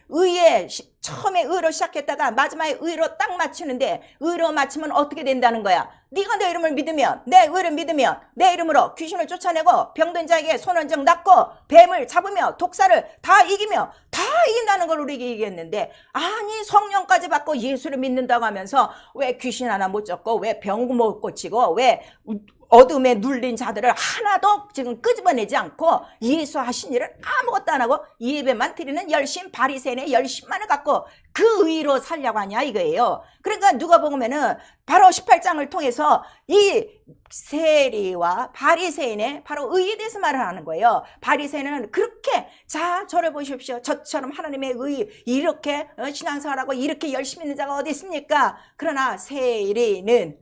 [SPEAKER 1] 처음에 의로 시작했다가 마지막에 의로 딱 맞추는데 의로 맞추면 어떻게 된다는 거야? 네가 내 이름을 믿으면 내 의를 믿으면 내 이름으로 귀신을 쫓아내고 병든 자에게 손원증 낫고 뱀을 잡으며 독사를 다 이기며 다 이긴다는 걸 우리에게 얘기했는데 아니 성령까지 받고 예수를 믿는다고 하면서 왜 귀신 하나 못 쫓고 왜 병 못 고치고 왜 어둠에 눌린 자들을 하나도 지금 끄집어내지 않고 예수 하신 일을 아무것도 안 하고 예배만 드리는 열심, 바리새인의 열심만을 갖고 그 의로 살려고 하냐 이거예요. 그러니까 누가 보면은 바로 18장을 통해서 이 세리와 바리새인의 바로 의에 대해서 말을 하는 거예요. 바리새인은 그렇게 자 저를 보십시오. 저처럼 하나님의 의 이렇게 신앙생활하고 이렇게 열심히 있는 자가 어디 있습니까? 그러나 세리는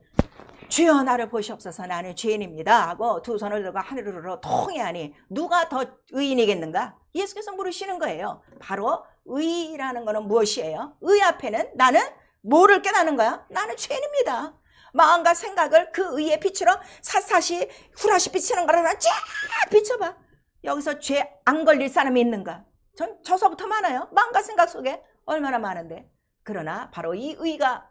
[SPEAKER 1] 주여 나를 보시옵소서 나는 죄인입니다 하고 두 손을 들고 하늘으로 통회하니 누가 더 의인이겠는가? 예수께서 물으시는 거예요. 바로 의라는 거는 무엇이에요? 의 앞에는 나는 뭐를 깨닫는 거야? 나는 죄인입니다. 마음과 생각을 그 의의 빛으로 샅샅이 후라시 비치는 거를 쫙 비춰봐. 여기서 죄 안 걸릴 사람이 있는가? 전 저서부터 많아요. 마음과 생각 속에 얼마나 많은데. 그러나 바로 이 의가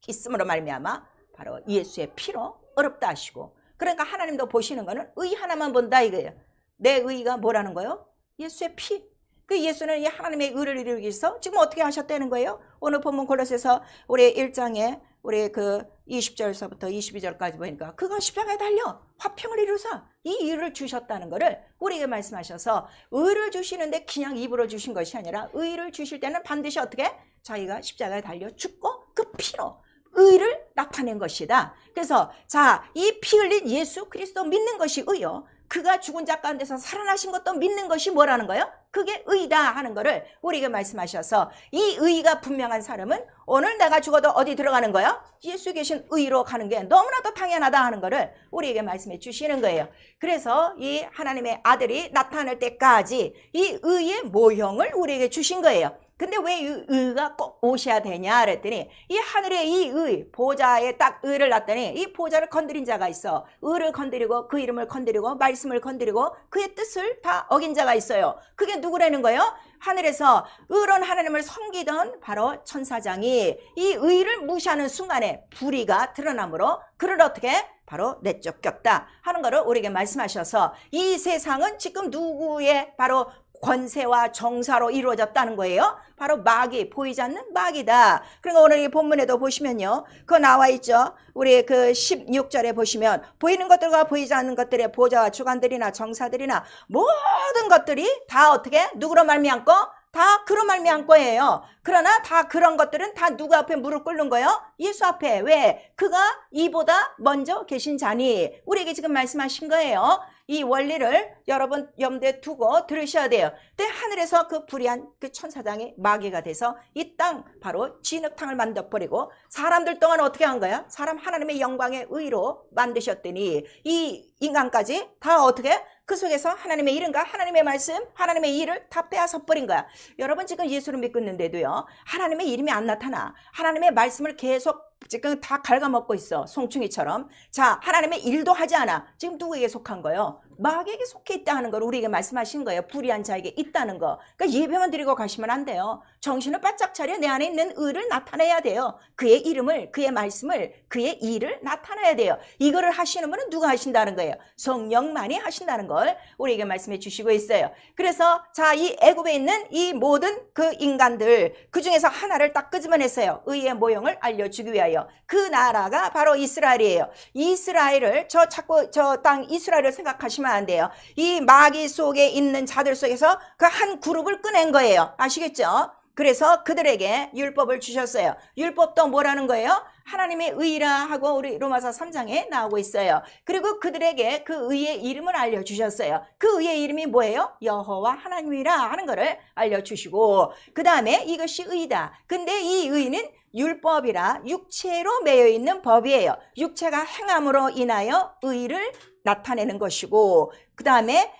[SPEAKER 1] 있음으로 말미암아 바로 예수의 피로 어렵다 하시고, 그러니까 하나님도 보시는 거는 의 하나만 본다 이거예요. 내 의가 뭐라는 거예요? 예수의 피. 그 예수는 이 하나님의 의를 이루기 위해서 지금 어떻게 하셨다는 거예요? 오늘 본문 골로새서 우리 1장에 우리 그 20절서부터 22절까지 보니까 그가 십자가에 달려 화평을 이루사 이 의를 주셨다는 거를 우리에게 말씀하셔서, 의를 주시는데 그냥 입으로 주신 것이 아니라 의를 주실 때는 반드시 어떻게? 자기가 십자가에 달려 죽고 그 피로 의를 나타낸 것이다. 그래서 자, 이 피 흘린 예수 그리스도 믿는 것이 의요. 그가 죽은 자 가운데서 살아나신 것도 믿는 것이 뭐라는 거예요? 그게 의다 하는 거를 우리에게 말씀하셔서, 이 의가 분명한 사람은 오늘 내가 죽어도 어디 들어가는 거야? 예수 계신 의로 가는 게 너무나도 당연하다 하는 거를 우리에게 말씀해 주시는 거예요. 그래서 이 하나님의 아들이 나타날 때까지 이 의의 모형을 우리에게 주신 거예요. 근데 왜 의가 꼭 오셔야 되냐 그랬더니, 이 하늘의 이 의, 보좌에 딱 의를 놨더니 이 보좌를 건드린 자가 있어. 의를 건드리고 그 이름을 건드리고 말씀을 건드리고 그의 뜻을 다 어긴 자가 있어요. 그게 누구라는 거예요? 하늘에서 의로운 하나님을 섬기던 바로 천사장이 이 의를 무시하는 순간에 불의가 드러나므로 그를 어떻게? 바로 내쫓겼다 하는 거를 우리에게 말씀하셔서, 이 세상은 지금 누구의 바로 권세와 정사로 이루어졌다는 거예요. 바로 마귀, 보이지 않는 마귀다. 그러니까 오늘 이 본문에도 보시면요, 그거 나와 있죠. 우리 그 16절에 보시면 보이는 것들과 보이지 않는 것들의 보좌와 주관들이나 정사들이나 모든 것들이 다 어떻게? 누구로 말미암고? 다 그로 말미암은 거예요. 그러나 다 그런 것들은 다 누구 앞에 무릎 꿇는 거예요? 예수 앞에. 왜? 그가 이보다 먼저 계신 자니. 우리에게 지금 말씀하신 거예요. 이 원리를 여러분 염두에 두고 들으셔야 돼요. 근데 하늘에서 그 불의한 그 천사장이 마귀가 돼서 이 땅 바로 진흙탕을 만들어버리고, 사람들 동안 어떻게 한 거야? 사람 하나님의 영광의 의로 만드셨더니 이 인간까지 다 어떻게? 그 속에서 하나님의 이름과 하나님의 말씀, 하나님의 일을 다 빼앗아 버린 거야. 여러분 지금 예수를 믿고 있는데도요, 하나님의 이름이 안 나타나. 하나님의 말씀을 계속 지금 다 갉아먹고 있어. 송충이처럼. 자, 하나님의 일도 하지 않아. 지금 누구에게 속한 거예요? 마귀에게 속해 있다 하는 걸 우리에게 말씀하신 거예요. 불의한 자에게 있다는 거. 그러니까 예배만 드리고 가시면 안 돼요. 정신을 바짝 차려 내 안에 있는 의를 나타내야 돼요. 그의 이름을, 그의 말씀을, 그의 일을 나타내야 돼요. 이거를 하시는 분은 누가 하신다는 거예요? 성령만이 하신다는 걸 우리에게 말씀해 주시고 있어요. 그래서 자, 이 애굽에 있는 이 모든 그 인간들, 그 중에서 하나를 딱 끄집어냈어요. 의의 모형을 알려주기 위하여. 그 나라가 바로 이스라엘이에요. 이스라엘을 자꾸 저 땅 이스라엘을 생각하시면 안 돼요. 이 마귀 속에 있는 자들 속에서 그 한 그룹을 꺼낸 거예요. 아시겠죠? 그래서 그들에게 율법을 주셨어요. 율법도 뭐라는 거예요? 하나님의 의라 하고 우리 로마서 3장에 나오고 있어요. 그리고 그들에게 그 의의 이름을 알려주셨어요. 그 의의 이름이 뭐예요? 여호와 하나님이라 하는 거를 알려주시고, 그 다음에 이것이 의다. 근데 이 의는 율법이라 육체로 매여 있는 법이에요. 육체가 행함으로 인하여 의를 나타내는 것이고, 그 다음에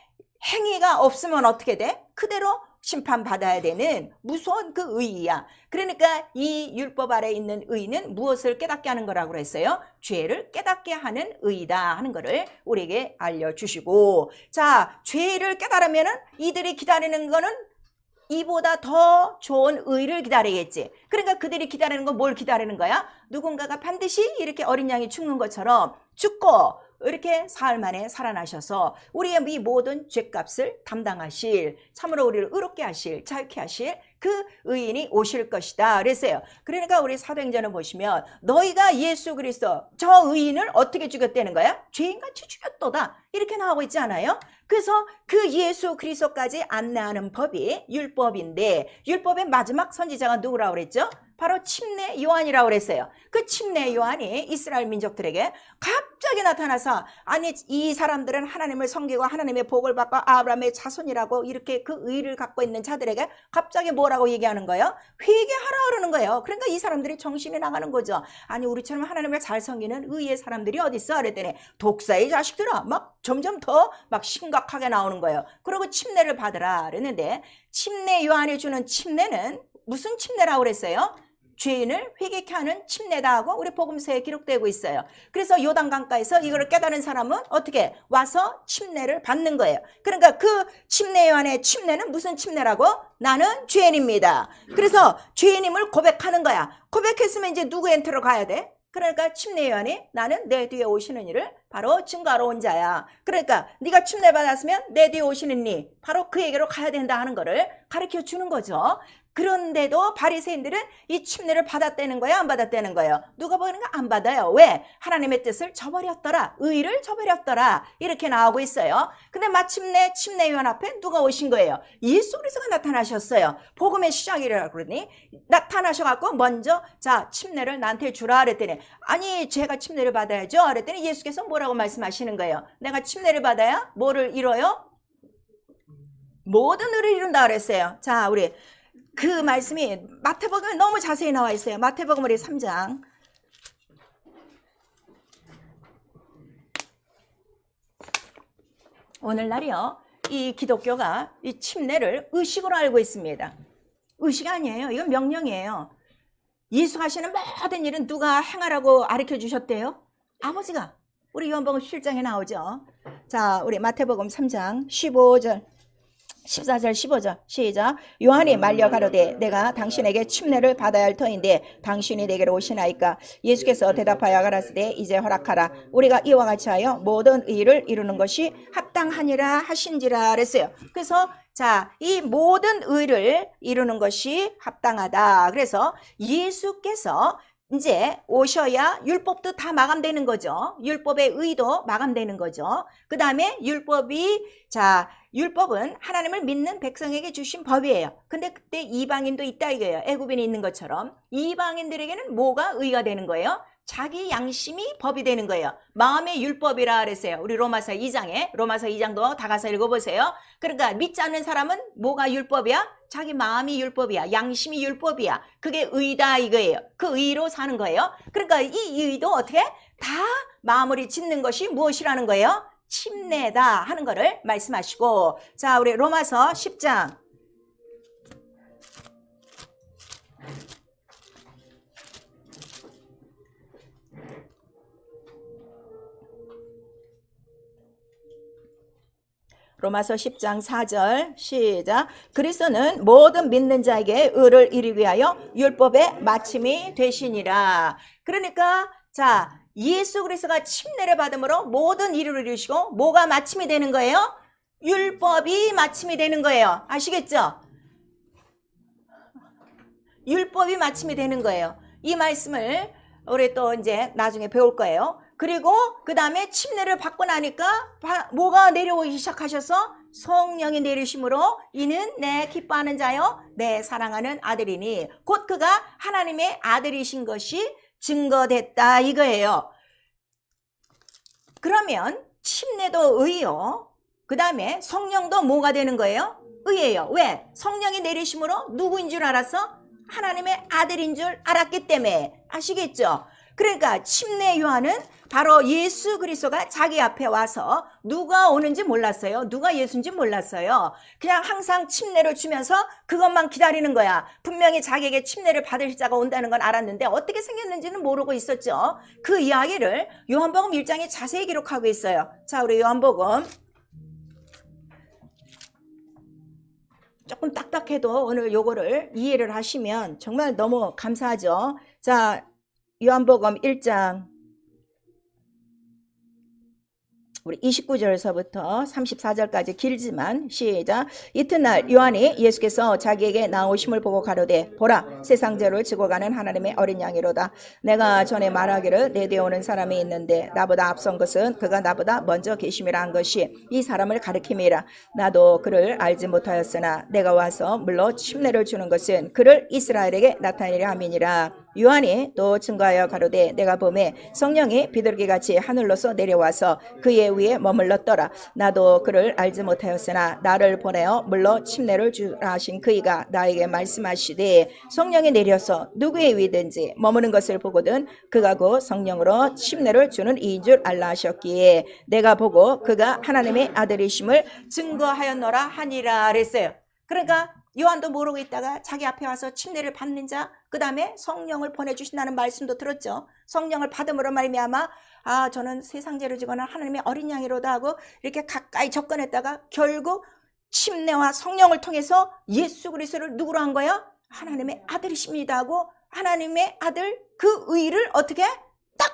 [SPEAKER 1] 행위가 없으면 어떻게 돼? 그대로 심판받아야 되는 무서운 그 의의야. 그러니까 이 율법 아래 있는 의는 무엇을 깨닫게 하는 거라고 그랬어요? 죄를 깨닫게 하는 의이다 하는 거를 우리에게 알려주시고, 자, 죄를 깨달으면은 이들이 기다리는 거는 이보다 더 좋은 의를 기다리겠지. 그러니까 그들이 기다리는 건 뭘 기다리는 거야? 누군가가 반드시 이렇게 어린 양이 죽는 것처럼 죽고 이렇게 사흘 만에 살아나셔서 우리의 이 모든 죄값을 담당하실, 참으로 우리를 의롭게 하실, 자유케 하실 그 의인이 오실 것이다 그랬어요. 그러니까 우리 사도행전을 보시면 너희가 예수 그리스도 저 의인을 어떻게 죽였다는 거야? 죄인같이 죽였도다 이렇게 나오고 있지 않아요? 그래서 그 예수 그리스도까지 안내하는 법이 율법인데 율법의 마지막 선지자가 누구라고 그랬죠? 바로 침례 요한이라고 그랬어요. 그 침례 요한이 이스라엘 민족들에게 갑자기 나타나서 아니 이 사람들은 하나님을 섬기고 하나님의 복을 받고 아브라함의 자손이라고 이렇게 그 의를 갖고 있는 자들에게 갑자기 뭐라고 얘기하는 거예요? 회개하라 그러는 거예요. 그러니까 이 사람들이 정신이 나가는 거죠. 아니 우리처럼 하나님을 잘 섬기는 의의 사람들이 어디 있어? 그랬더니 독사의 자식들아 막 점점 더 막 심각하게 나오는 거예요. 그리고 침례를 받으라 그랬는데 침례 요한이 주는 침례는 무슨 침례라고 그랬어요? 죄인을 회개케 하는 침례다 하고 우리 복음서에 기록되고 있어요. 그래서 요단강가에서 이걸 깨달은 사람은 어떻게 와서 침례를 받는 거예요. 그러니까 그 침례 요한의 침례는 무슨 침례라고? 나는 죄인입니다. 그래서 죄인임을 고백하는 거야. 고백했으면 이제 누구한테로 가야 돼? 그러니까 침례 요한이 나는 내 뒤에 오시는 이를 바로 증거하러 온 자야. 그러니까 네가 침례 받았으면 내 뒤에 오시는 이 바로 그에게로 가야 된다 하는 거를 가르쳐 주는 거죠. 그런데도 바리새인들은 이 침례를 받았다는 거야 안 받았다는 거예요? 누가 보는가? 안 받아요. 왜? 하나님의 뜻을 저버렸더라. 의를 저버렸더라. 이렇게 나오고 있어요. 근데 마침내 침례 요한 앞에 누가 오신 거예요? 예수 그리스도가 나타나셨어요. 복음의 시작이라고 그러니 나타나셔갖고 먼저 자 침례를 나한테 주라 그랬더니 아니 제가 침례를 받아야죠 그랬더니 예수께서 뭐라고 말씀하시는 거예요? 내가 침례를 받아야 뭐를 이뤄요? 모든 의를 이룬다 그랬어요. 자 우리 그 말씀이 마태복음에 너무 자세히 나와 있어요. 마태복음 우리 3장 오늘날이요 이 기독교가 이 침례를 의식으로 알고 있습니다. 의식이 아니에요. 이건 명령이에요. 예수 하시는 모든 일은 누가 행하라고 가르쳐 주셨대요? 아버지가. 우리 요한복음 7장에 나오죠. 자 우리 마태복음 3장 15절 14절 15절 시작. 요한이 말려 가로되 내가 당신에게 침례를 받아야 할 터인데 당신이 내게로 오시나이까. 예수께서 대답하여 가라사대 이제 허락하라. 우리가 이와 같이 하여 모든 의를 이루는 것이 합당하니라 하신지라 그랬어요. 그래서 자, 이 모든 의를 이루는 것이 합당하다. 그래서 예수께서 이제 오셔야 율법도 다 마감되는 거죠. 율법의 의도 마감되는 거죠. 그 다음에 율법은 하나님을 믿는 백성에게 주신 법이에요. 근데 그때 이방인도 있다 이거예요. 애굽인이 있는 것처럼. 이방인들에게는 뭐가 의가 되는 거예요? 자기 양심이 법이 되는 거예요. 마음의 율법이라 그랬어요. 우리 로마서 2장도 다 가서 읽어보세요. 그러니까 믿지 않는 사람은 뭐가 율법이야? 자기 마음이 율법이야. 양심이 율법이야. 그게 의다 이거예요. 그 의로 사는 거예요. 그러니까 이 의도 어떻게? 다 마무리 짓는 것이 무엇이라는 거예요? 침례다 하는 거를 말씀하시고 자 우리 로마서 10장 로마서 10장 4절 시작. 그리스도는 모든 믿는 자에게 의를 이루기 위하여 율법의 마침이 되시니라. 그러니까 자 예수 그리스도가 침례를 받음으로 모든 일을 이루시고 뭐가 마침이 되는 거예요? 율법이 마침이 되는 거예요. 아시겠죠? 율법이 마침이 되는 거예요. 이 말씀을 우리 또 이제 나중에 배울 거예요. 그리고 그 다음에 침례를 받고 나니까 뭐가 내려오기 시작하셔서 성령이 내리심으로 이는 내 기뻐하는 자요 내 사랑하는 아들이니 곧 그가 하나님의 아들이신 것이 증거됐다 이거예요. 그러면 침례도 의요. 그 다음에 성령도 뭐가 되는 거예요? 의예요. 왜? 성령이 내리심으로 누구인 줄 알았어? 하나님의 아들인 줄 알았기 때문에. 아시겠죠? 그러니까 침례 요한은 바로 예수 그리스도가 자기 앞에 와서 누가 오는지 몰랐어요. 누가 예수인지 몰랐어요. 그냥 항상 침례를 주면서 그것만 기다리는 거야. 분명히 자기에게 침례를 받을 자가 온다는 건 알았는데 어떻게 생겼는지는 모르고 있었죠. 그 이야기를 요한복음 1장에 자세히 기록하고 있어요. 자, 우리 요한복음 조금 딱딱해도 오늘 요거를 이해를 하시면 정말 너무 감사하죠. 자, 요한복음 1장 우리 29절서부터 34절까지 길지만 시작. 이튿날 요한이 예수께서 자기에게 나오심을 보고 가로되 보라 세상 죄를 지고 가는 하나님의 어린 양이로다. 내가 전에 말하기를 내 뒤에 오는 사람이 있는데 나보다 앞선 것은 그가 나보다 먼저 계심이라 한 것이 이 사람을 가리킴이라. 나도 그를 알지 못하였으나 내가 와서 물로 침례를 주는 것은 그를 이스라엘에게 나타내려 함이니라. 요한이 또 증거하여 가로되 내가 보매 성령이 비둘기같이 하늘로서 내려와서 그의 위에 머물렀더라. 나도 그를 알지 못하였으나 나를 보내어 물로 침례를 주라 하신 그이가 나에게 말씀하시되 성령이 내려서 누구의 위든지 머무는 것을 보거든 그가 곧 성령으로 침례를 주는 이인 줄 알라 하셨기에 내가 보고 그가 하나님의 아들이심을 증거하였노라 하니라 그랬어요. 그러니까 요한도 모르고 있다가 자기 앞에 와서 침례를 받는 자, 그 다음에 성령을 보내주신다는 말씀도 들었죠. 성령을 받음으로 말미암아 저는 세상 죄를 지거나 하나님의 어린 양이로다 하고 이렇게 가까이 접근했다가 결국 침례와 성령을 통해서 예수 그리스도를 누구로 한 거야? 하나님의 아들이십니다 하고 하나님의 아들 그 의를 어떻게 딱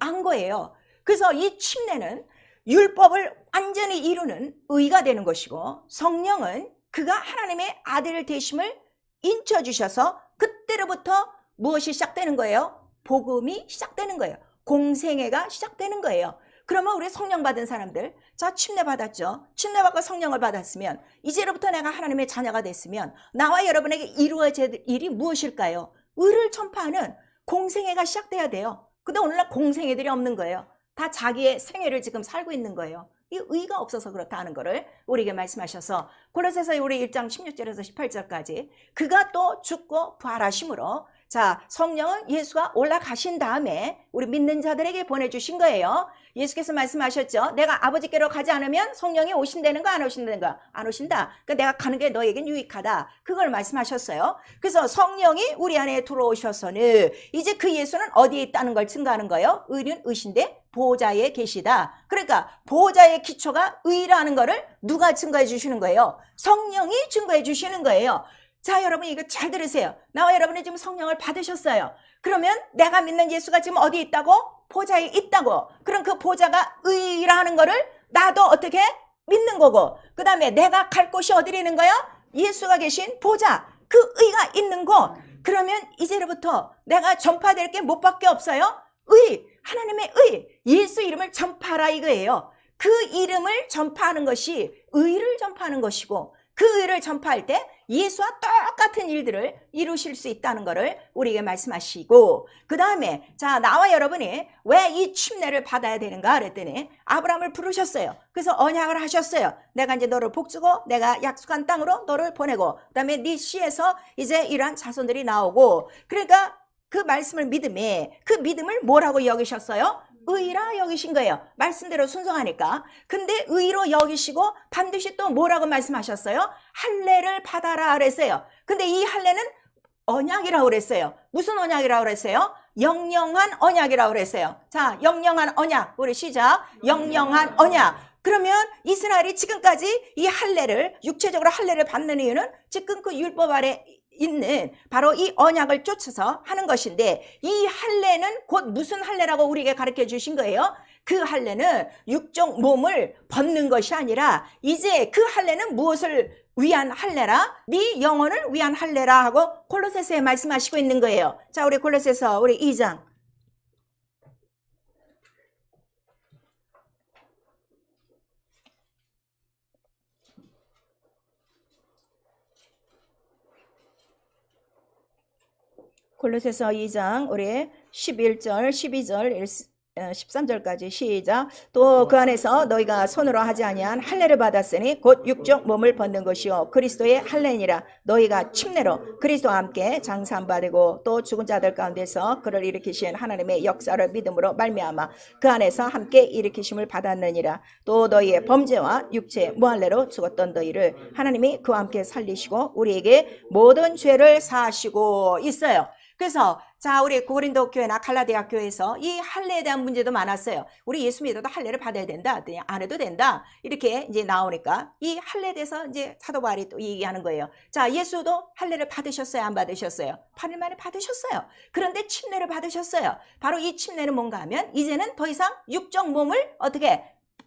[SPEAKER 1] 안 거예요. 그래서 이 침례는 율법을 완전히 이루는 의가 되는 것이고 성령은 그가 하나님의 아들 되심을 인쳐주셔서 그때로부터 무엇이 시작되는 거예요? 복음이 시작되는 거예요. 공생애가 시작되는 거예요. 그러면 우리 성령 받은 사람들, 자 침례 받았죠. 침례 받고 성령을 받았으면 이제로부터 내가 하나님의 자녀가 됐으면 나와 여러분에게 이루어질 일이 무엇일까요? 의를 전파하는 공생애가 시작돼야 돼요. 근데 오늘날 공생애들이 없는 거예요. 다 자기의 생애를 지금 살고 있는 거예요. 이 의가 없어서 그렇다는 것을 우리에게 말씀하셔서 골로새서 우리 1장 16절에서 18절까지 그가 또 죽고 부활하심으로 자 성령은 예수가 올라가신 다음에 우리 믿는 자들에게 보내주신 거예요. 예수께서 말씀하셨죠. 내가 아버지께로 가지 않으면 성령이 오신다는 거 안 오신다는 거? 안 오신다. 그러니까 내가 가는 게 너에겐 유익하다. 그걸 말씀하셨어요. 그래서 성령이 우리 안에 들어오셔서는 이제 그 예수는 어디에 있다는 걸 증거하는 거예요. 의는 의신데 보호자에 계시다. 그러니까 보호자의 기초가 의라는 거를 누가 증거해 주시는 거예요? 성령이 증거해 주시는 거예요. 자 여러분 이거 잘 들으세요. 나와 여러분이 지금 성령을 받으셨어요. 그러면 내가 믿는 예수가 지금 어디 있다고? 보좌에 있다고. 그럼 그 보좌가 의라는 거를 나도 어떻게 믿는 거고 그 다음에 내가 갈 곳이 어디라는 거야? 예수가 계신 보좌 그 의가 있는 곳. 그러면 이제로부터 내가 전파될 게 뭐밖에 없어요? 의, 하나님의 의, 예수 이름을 전파하라 이거예요. 그 이름을 전파하는 것이 의를 전파하는 것이고 그 의를 전파할 때 예수와 똑같은 일들을 이루실 수 있다는 것을 우리에게 말씀하시고 그 다음에 자 나와 여러분이 왜 이 침례를 받아야 되는가 그랬더니 아브라함을 부르셨어요. 그래서 언약을 하셨어요. 내가 이제 너를 복주고 내가 약속한 땅으로 너를 보내고 그 다음에 네 씨에서 이제 이러한 자손들이 나오고 그러니까 그 말씀을 믿음에 그 믿음을 뭐라고 여기셨어요? 의라 여기신 거예요. 말씀대로 순종하니까. 근데 의로 여기시고 반드시 또 뭐라고 말씀하셨어요? 할례를 받아라 그랬어요. 근데 이 할례는 언약이라고 그랬어요. 무슨 언약이라고 그랬어요? 영영한 언약이라고 그랬어요. 자, 영영한 언약. 우리 시작. 영영한 언약. 그러면 이스라엘이 지금까지 이 할례를 육체적으로 할례를 받는 이유는 지금 그 율법 아래 있는 바로 이 언약을 쫓아서 하는 것인데 이 할례는 곧 무슨 할례라고 우리에게 가르쳐 주신 거예요? 그 할례는 육적 몸을 벗는 것이 아니라 이제 그 할례는 무엇을 위한 할례라? 네 영혼을 위한 할례라 하고 골로새서에 말씀하시고 있는 거예요. 자, 우리 골로새서 우리 2장 골로새서 2장 우리 11절, 12절, 13절까지 시작. 또 그 안에서 너희가 손으로 하지 아니한 할례를 받았으니 곧 육적 몸을 벗는 것이요 그리스도의 할례니라. 너희가 침례로 그리스도와 함께 장사받고 또 죽은 자들 가운데서 그를 일으키신 하나님의 역사를 믿음으로 말미암아 그 안에서 함께 일으키심을 받았느니라. 또 너희의 범죄와 육체 무할례로 죽었던 너희를 하나님이 그와 함께 살리시고 우리에게 모든 죄를 사하시고 있어요. 그래서 자 우리 고린도 교회나 갈라디아 교회에서 이 할례에 대한 문제도 많았어요. 우리 예수 믿어도 할례를 받아야 된다, 안 해도 된다 이렇게 이제 나오니까 이 할례에 대해서 이제 사도 바울이 또 얘기하는 거예요. 자 예수도 할례를 받으셨어요, 안 받으셨어요? 8일 만에 받으셨어요. 그런데 침례를 받으셨어요. 바로 이 침례는 뭔가 하면 이제는 더 이상 육적 몸을 어떻게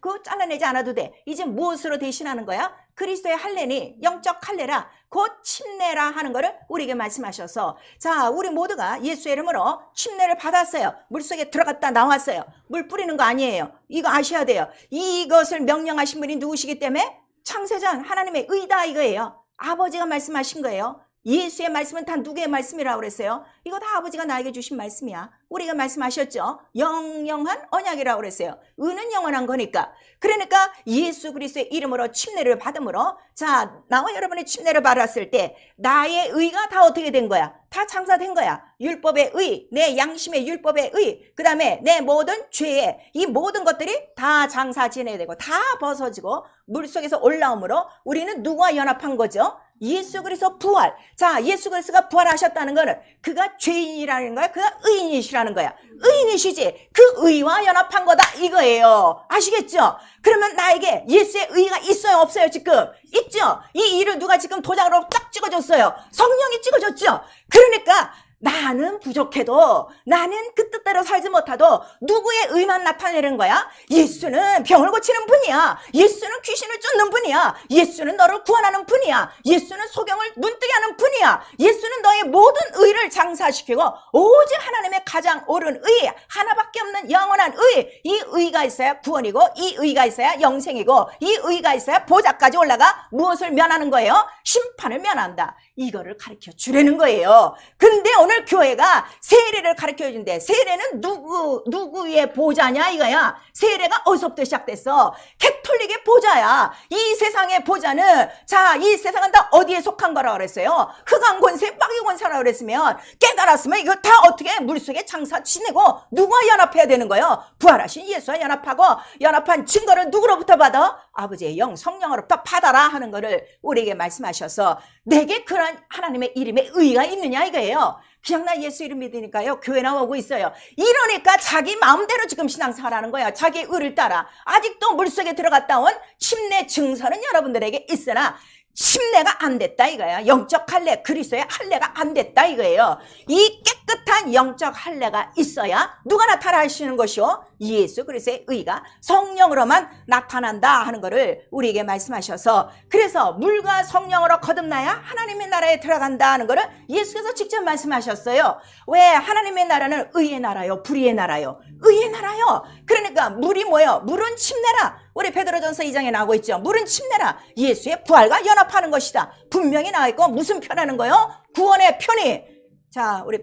[SPEAKER 1] 그거 잘라내지 않아도 돼. 이제 무엇으로 대신하는 거야? 그리스도의 할례니 영적 할례라 곧 침례라 하는 거를 우리에게 말씀하셔서, 자, 우리 모두가 예수의 이름으로 침례를 받았어요. 물속에 들어갔다 나왔어요. 물 뿌리는 거 아니에요. 이거 아셔야 돼요. 이것을 명령하신 분이 누구시기 때문에? 창세전 하나님의 의다 이거예요. 아버지가 말씀하신 거예요. 예수의 말씀은 다 누구의 말씀이라고 그랬어요? 이거 다 아버지가 나에게 주신 말씀이야. 우리가 말씀하셨죠. 영영한 언약이라고 그랬어요. 의는 영원한 거니까. 그러니까 예수 그리스도의 이름으로 침례를 받음으로, 자, 나와 여러분의 침례를 받았을 때 나의 의가 다 어떻게 된 거야? 다 장사된 거야. 율법의 의, 내 양심의 율법의 의, 그 다음에 내 모든 죄의 이 모든 것들이 다 장사 지내야 되고 다 벗어지고 물속에서 올라오므로 우리는 누구와 연합한 거죠? 예수 그리스도 부활. 자, 예수 그리스도가 부활하셨다는 거는 그가 죄인이라는 거야? 그가 의인이시라는 거야? 의인이시지. 그 의와 연합한 거다 이거예요. 아시겠죠? 그러면 나에게 예수의 의가 있어요 없어요? 지금 있죠? 이 일을 누가 지금 도장으로 딱 찍어줬어요? 성령이 찍어줬죠? 그러니까 나는 부족해도, 나는 그 뜻대로 살지 못하도 누구의 의만 나타내는 거야? 예수는 병을 고치는 분이야. 예수는 귀신을 쫓는 분이야. 예수는 너를 구원하는 분이야. 예수는 소경을 눈뜨게 하는 분이야. 예수는 너의 모든 의를 장사시키고 오직 하나님의 가장 옳은 의, 하나밖에 없는 영원한 의, 이 의가 있어야 구원이고 이 의가 있어야 영생이고 이 의가 있어야 보좌까지 올라가 무엇을 면하는 거예요? 심판을 면한다. 이거를 가르쳐 주려는 거예요. 근데 오늘 교회가 세례를 가르쳐 준대. 세례는 누구의 보좌냐 이거야. 세례가 어디서부터 시작됐어? 캐톨릭의 보좌야. 이 세상의 보좌는, 자, 이 세상은 다 어디에 속한 거라고 그랬어요? 흑암 권세, 마귀 권세라고 그랬으면, 깨달았으면 이거 다 어떻게 물속에 장사 지내고 누구와 연합해야 되는 거예요? 부활하신 예수와 연합하고, 연합한 증거를 누구로부터 받아? 아버지의 영, 성령으로부터 받아라 하는 거를 우리에게 말씀하셔서, 내게 그런 하나님의 이름에 의의가 있느냐 이거예요. 그냥 나 예수 이름 믿으니까요 교회 나오고 있어요. 이러니까 자기 마음대로 지금 신앙생활하는 거야. 자기 의를 따라. 아직도 물속에 들어갔다 온 침례 증서는 여러분들에게 있으나 침례가 안 됐다 이거야. 영적 할례, 그리스도의 할례가 안 됐다 이거예요. 이 깨끗한 영적 할례가 있어야 누가 나타나시는 것이요? 예수 그리스도의 의가 성령으로만 나타난다 하는 것을 우리에게 말씀하셔서, 그래서 물과 성령으로 거듭나야 하나님의 나라에 들어간다 하는 것을 예수께서 직접 말씀하셨어요. 왜? 하나님의 나라는 의의 나라요, 불의의 나라요? 의의 나라요. 그러니까 물이 뭐예요? 물은 침례라. 우리 베드로전서 2장에 나오고 있죠. 물은 침례라. 예수의 부활과 연합하는 것이다. 분명히 나와 있고 무슨 편하는 거요? 구원의 편이. 자, 우리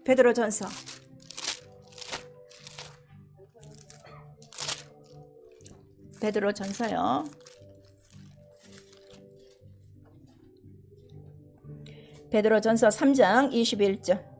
[SPEAKER 1] 베드로전서 베드로전서요. 베드로전서 3장 21절.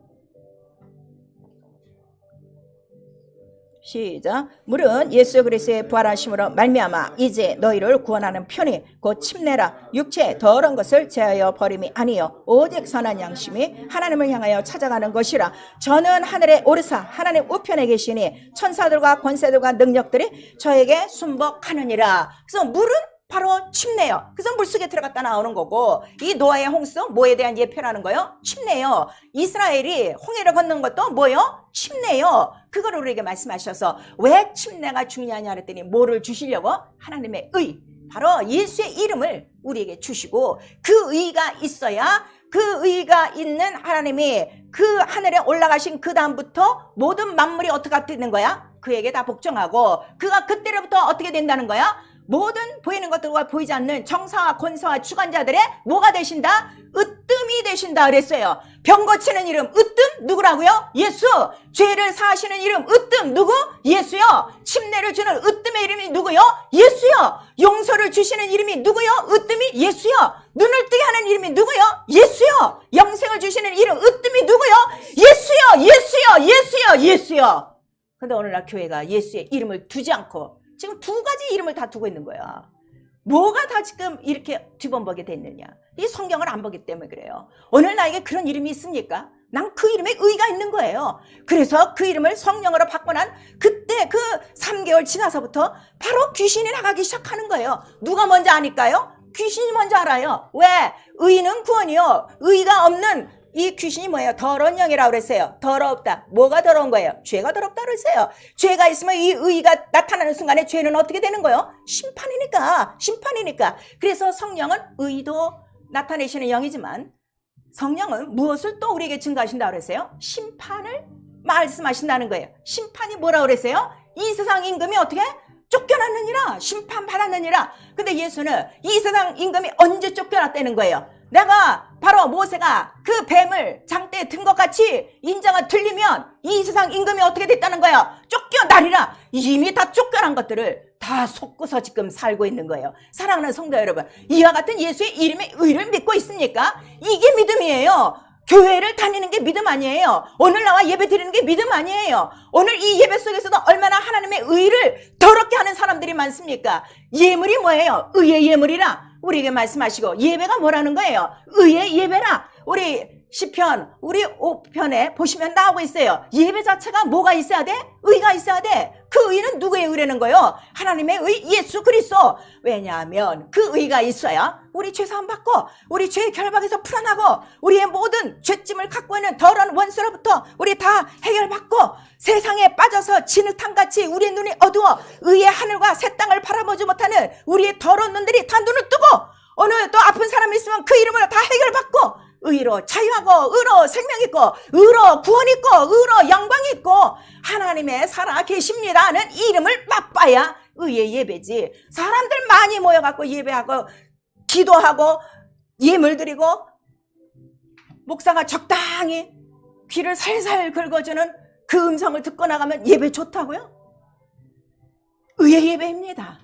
[SPEAKER 1] 시작. 물은 예수 그리스도의 부활하심으로 말미암아 이제 너희를 구원하는 편이 곧 침례라. 육체의 더러운 것을 제하여 버림이 아니요 오직 선한 양심이 하나님을 향하여 찾아가는 것이라. 저는 하늘에 오르사 하나님 우편에 계시니 천사들과 권세들과 능력들이 저에게 순복하느니라. 그래서 물은 바로 침례요. 그래서 물속에 들어갔다 나오는 거고, 이 노아의 홍수 뭐에 대한 예표라는 거요? 침례요. 이스라엘이 홍해를 건넌 것도 뭐요? 침례요. 그걸 우리에게 말씀하셔서 왜 침례가 중요하냐 그랬더니 뭐를 주시려고? 하나님의 의, 바로 예수의 이름을 우리에게 주시고, 그 의가 있어야, 그 의가 있는 하나님이 그 하늘에 올라가신 그 다음부터 모든 만물이 어떻게 되는 거야? 그에게 다 복종하고, 그가 그때로부터 어떻게 된다는 거야? 모든 보이는 것들과 보이지 않는 정사와 권사와 주관자들의 뭐가 되신다? 으뜸이 되신다 그랬어요. 병 고치는 이름 으뜸 누구라고요? 예수. 죄를 사하시는 이름 으뜸 누구? 예수요. 침례를 주는 으뜸의 이름이 누구요? 예수요. 용서를 주시는 이름이 누구요? 으뜸이 예수요. 눈을 뜨게 하는 이름이 누구요? 예수요. 영생을 주시는 이름 으뜸이 누구요? 예수요. 예수요. 예수요. 예수요. 근데 오늘날 교회가 예수의 이름을 두지 않고 지금 두 가지 이름을 다 두고 있는 거야. 뭐가 다 지금 이렇게 뒤범벅이 됐느냐? 이 성경을 안 보기 때문에 그래요. 오늘 나에게 그런 이름이 있습니까? 난 그 이름에 의가 있는 거예요. 그래서 그 이름을 성령으로 받고 난 그때 그 3개월 지나서부터 바로 귀신이 나가기 시작하는 거예요. 누가 먼저 아니까요? 귀신이 먼저 알아요. 왜? 의는 구원이요. 의가 없는 이 귀신이 뭐예요? 더러운 영이라고 그랬어요. 더럽다. 뭐가 더러운 거예요? 죄가 더럽다 그랬어요. 죄가 있으면 이 의가 나타나는 순간에 죄는 어떻게 되는 거예요? 심판이니까. 그래서 성령은 의도 나타내시는 영이지만 성령은 무엇을 또 우리에게 증거하신다고 그랬어요? 심판을 말씀하신다는 거예요. 심판이 뭐라고 그랬어요? 이 세상 임금이 어떻게? 쫓겨났느니라. 심판받았느니라. 근데 예수는 이 세상 임금이 언제 쫓겨났다는 거예요? 내가 바로 모세가 그 뱀을 장대에 든 것 같이 인자가 들리면 이 세상 임금이 어떻게 됐다는 거예요? 쫓겨나리라. 이미 다 쫓겨난 것들을 다 속고서 지금 살고 있는 거예요. 사랑하는 성도 여러분, 이와 같은 예수의 이름의 의를 믿고 있습니까? 이게 믿음이에요. 교회를 다니는 게 믿음 아니에요. 오늘 나와 예배 드리는 게 믿음 아니에요. 오늘 이 예배 속에서도 얼마나 하나님의 의를 더럽게 하는 사람들이 많습니까? 예물이 뭐예요? 의의 예물이라 우리에게 말씀하시고, 예배가 뭐라는 거예요? 의의 예배라. 우리 시편, 우리 5편에 보시면 나오고 있어요. 예배 자체가 뭐가 있어야 돼? 의가 있어야 돼. 그 의는 누구의 의라는 거예요? 하나님의 의, 예수 그리스도. 왜냐하면 그 의가 있어야 우리 죄사함 받고 우리 죄의 결박에서 풀어나고 우리의 모든 죄짐을 갖고 있는 더러운 원수로부터 우리 다 해결받고 세상에 빠져서 진흙탕같이 우리의 눈이 어두워 의의 하늘과 새 땅을 바라보지 못하는 우리의 더러운 눈들이 다 눈을 뜨고, 오늘 또 아픈 사람이 있으면 그 이름으로 다 해결받고 의로 자유하고 의로 생명 있고 의로 구원 있고 의로 영광 있고 하나님의 살아 계십니다는 이름을 맛봐야 의의 예배지. 사람들 많이 모여갖고 예배하고 기도하고 예물 드리고 목사가 적당히 귀를 살살 긁어주는 그 음성을 듣고 나가면 예배 좋다고요? 의의 예배입니다.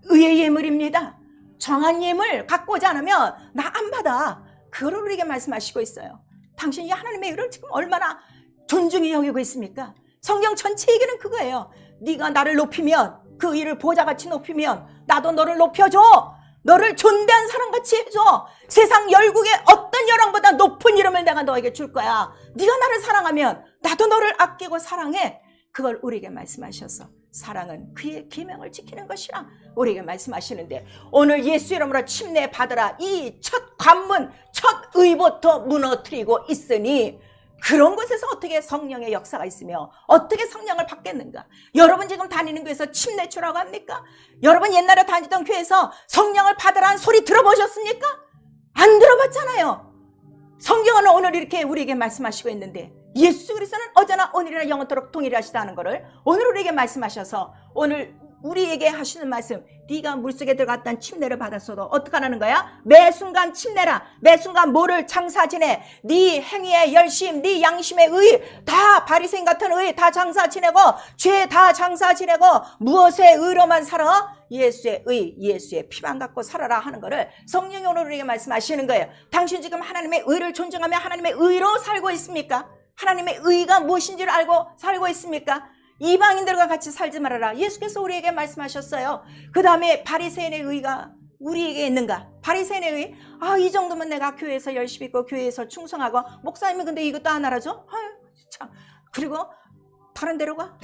[SPEAKER 1] 의의 예물입니다. 정한 예물 갖고 오지 않으면 나 안 받아. 그걸 우리에게 말씀하시고 있어요. 당신이 하나님의 의를 지금 얼마나 존중히 여기고 있습니까? 성경 전체 얘기는 그거예요. 네가 나를 높이면, 그 의를 보좌같이 높이면 나도 너를 높여줘. 너를 존대한 사람같이 해줘. 세상 열국의 어떤 여랑보다 높은 이름을 내가 너에게 줄 거야. 네가 나를 사랑하면 나도 너를 아끼고 사랑해. 그걸 우리에게 말씀하셔서 사랑은 그의 계명을 지키는 것이라 우리에게 말씀하시는데, 오늘 예수 이름으로 침례 받으라. 이 첫 관문, 첫 의부터 무너뜨리고 있으니 그런 곳에서 어떻게 성령의 역사가 있으며 어떻게 성령을 받겠는가? 여러분 지금 다니는 교회에서 침례 주라고 합니까? 여러분 옛날에 다니던 교회에서 성령을 받으라는 소리 들어보셨습니까? 안 들어봤잖아요. 성경은 오늘 이렇게 우리에게 말씀하시고 있는데, 예수 그리스도는 어제나 오늘이나 영원토록 동일하시다는 것을 오늘 우리에게 말씀하셔서 오늘 우리에게 하시는 말씀, 네가 물속에 들어갔던 침례를 받았어도 어떡하라는 거야? 매 순간 침례라. 매 순간 뭐를 장사 지내. 네 행위의 열심, 네 양심의 의, 다 바리새인 같은 의 다 장사 지내고 죄 다 장사 지내고 무엇의 의로만 살아? 예수의 의, 예수의 피만 갖고 살아라 하는 거를 성령이 오늘 우리에게 말씀하시는 거예요. 당신 지금 하나님의 의를 존중하며 하나님의 의로 살고 있습니까? 하나님의 의가 무엇인지를 알고 살고 있습니까? 이방인들과 같이 살지 말아라. 예수께서 우리에게 말씀하셨어요. 그 다음에 바리새인의 의가 우리에게 있는가? 바리새인의 의, 이 정도면 내가 교회에서 열심히 있고 교회에서 충성하고, 목사님이 근데 이것도 안 알아줘? 아유 참. 그리고 다른 데로 가?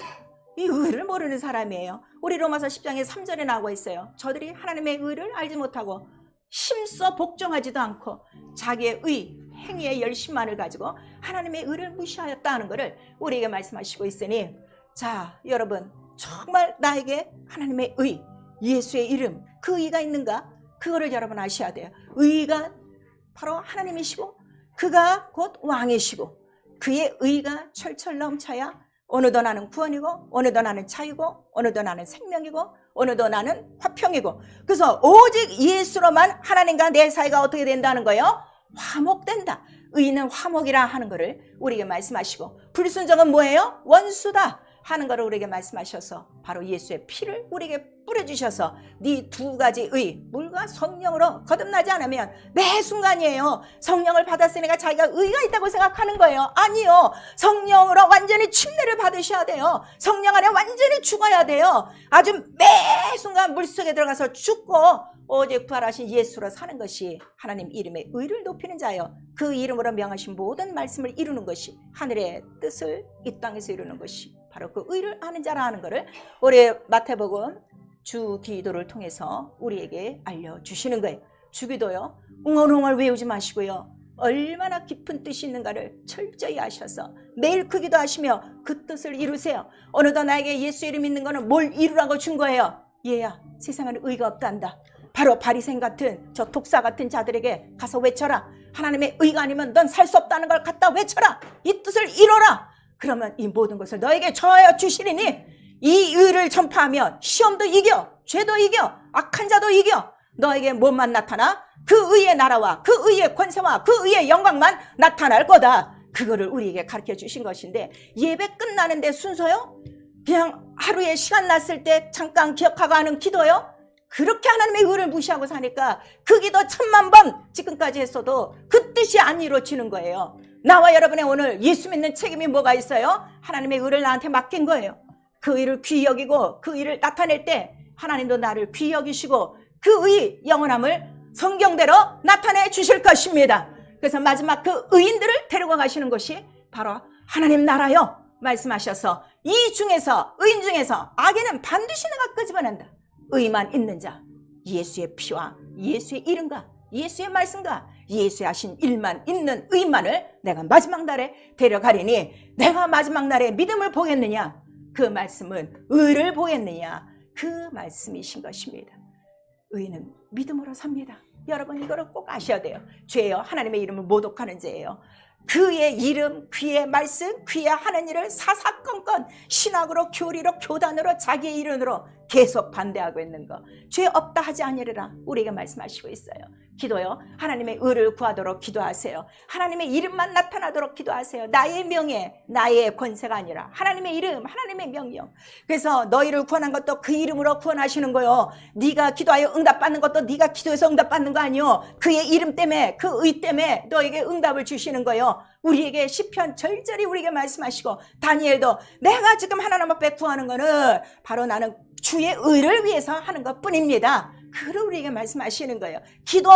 [SPEAKER 1] 이 의를 모르는 사람이에요. 우리 로마서 10장에 3절에 나오고 있어요. 저들이 하나님의 의를 알지 못하고 힘써 복종하지도 않고 자기의 의, 행위의 열심만을 가지고 하나님의 의를 무시하였다 하는 것을 우리에게 말씀하시고 있으니, 자 여러분, 정말 나에게 하나님의 의, 예수의 이름, 그 의가 있는가? 그거를 여러분 아셔야 돼요. 의가 바로 하나님이시고 그가 곧 왕이시고 그의 의가 철철 넘쳐야 어느덧 나는 구원이고 어느덧 나는 자유고 어느덧 나는 생명이고 어느덧 나는 화평이고, 그래서 오직 예수로만 하나님과 내 사이가 어떻게 된다는 거예요? 화목된다. 의는 화목이라 하는 것을 우리에게 말씀하시고, 불순종은 뭐예요? 원수다 하는 것을 우리에게 말씀하셔서 바로 예수의 피를 우리에게 뿌려주셔서 네 두 가지 의, 물과 성령으로 거듭나지 않으면 매 순간이에요. 성령을 받았으니까 자기가 의가 있다고 생각하는 거예요. 아니요. 성령으로 완전히 침례를 받으셔야 돼요. 성령 안에 완전히 죽어야 돼요. 아주 매 순간 물속에 들어가서 죽고 오직 부활하신 예수로 사는 것이 하나님 이름의 의를 높이는 자요, 그 이름으로 명하신 모든 말씀을 이루는 것이, 하늘의 뜻을 이 땅에서 이루는 것이 바로 그 의를 아는 자라 하는 것을 우리 마태복음 주 기도를 통해서 우리에게 알려주시는 거예요. 주기도요 웅얼웅얼 외우지 마시고요, 얼마나 깊은 뜻이 있는가를 철저히 아셔서 매일 그 기도하시며 그 뜻을 이루세요. 어느덧 나에게 예수 이름 있는 거는 뭘 이루라고 준 거예요? 얘야, 세상에는 의가 없단다. 바로 바리새인 같은 저 독사 같은 자들에게 가서 외쳐라. 하나님의 의가 아니면 넌 살 수 없다는 걸 갖다 외쳐라. 이 뜻을 이뤄라. 그러면 이 모든 것을 너에게 저하여 주시리니 이 의를 전파하면 시험도 이겨, 죄도 이겨, 악한 자도 이겨. 너에게 뭐만 나타나? 그 의의 나라와 그 의의 권세와 그 의의 영광만 나타날 거다. 그거를 우리에게 가르쳐 주신 것인데, 예배 끝나는데 순서요? 그냥 하루에 시간 났을 때 잠깐 기억하고 하는 기도요? 그렇게 하나님의 의를 무시하고 사니까 그 기도 1000만 번 지금까지 했어도 그 뜻이 안 이루어지는 거예요. 나와 여러분의 오늘 예수 믿는 책임이 뭐가 있어요? 하나님의 의를 나한테 맡긴 거예요. 그 의를 귀히 여기고 그 의를 나타낼 때 하나님도 나를 귀히 여기시고 그 의 영원함을 성경대로 나타내 주실 것입니다. 그래서 마지막 그 의인들을 데리고 가시는 것이 바로 하나님 나라요 말씀하셔서, 이 중에서, 의인 중에서 악에는 반드시 내가 끄집어낸다. 의만 있는 자, 예수의 피와 예수의 이름과 예수의 말씀과 예수의 하신 일만 있는 의만을 내가 마지막 날에 데려가리니, 내가 마지막 날에 믿음을 보겠느냐? 그 말씀은 의를 보겠느냐? 그 말씀이신 것입니다. 의는 믿음으로 삽니다. 여러분 이거를 꼭 아셔야 돼요. 죄요, 하나님의 이름을 모독하는 죄예요. 그의 이름, 그의 말씀, 그의 하는 일을 사사건건 신학으로, 교리로, 교단으로, 자기의 이론으로 계속 반대하고 있는 거, 죄 없다 하지 아니리라 우리에게 말씀하시고 있어요. 기도요, 하나님의 의를 구하도록 기도하세요. 하나님의 이름만 나타나도록 기도하세요. 나의 명예, 나의 권세가 아니라 하나님의 이름, 하나님의 명령. 그래서 너희를 구원한 것도 그 이름으로 구원하시는 거요. 네가 기도하여 응답받는 것도 네가 기도해서 응답받는 거 아니요. 그의 이름 때문에, 그 의 때문에 너에게 응답을 주시는 거요. 우리에게 시편 절절히 우리에게 말씀하시고, 다니엘도 내가 지금 하나님 앞에 구하는 거는 바로 나는 주의 의를 위해서 하는 것 뿐입니다. 그걸 우리에게 말씀하시는 거예요. 기도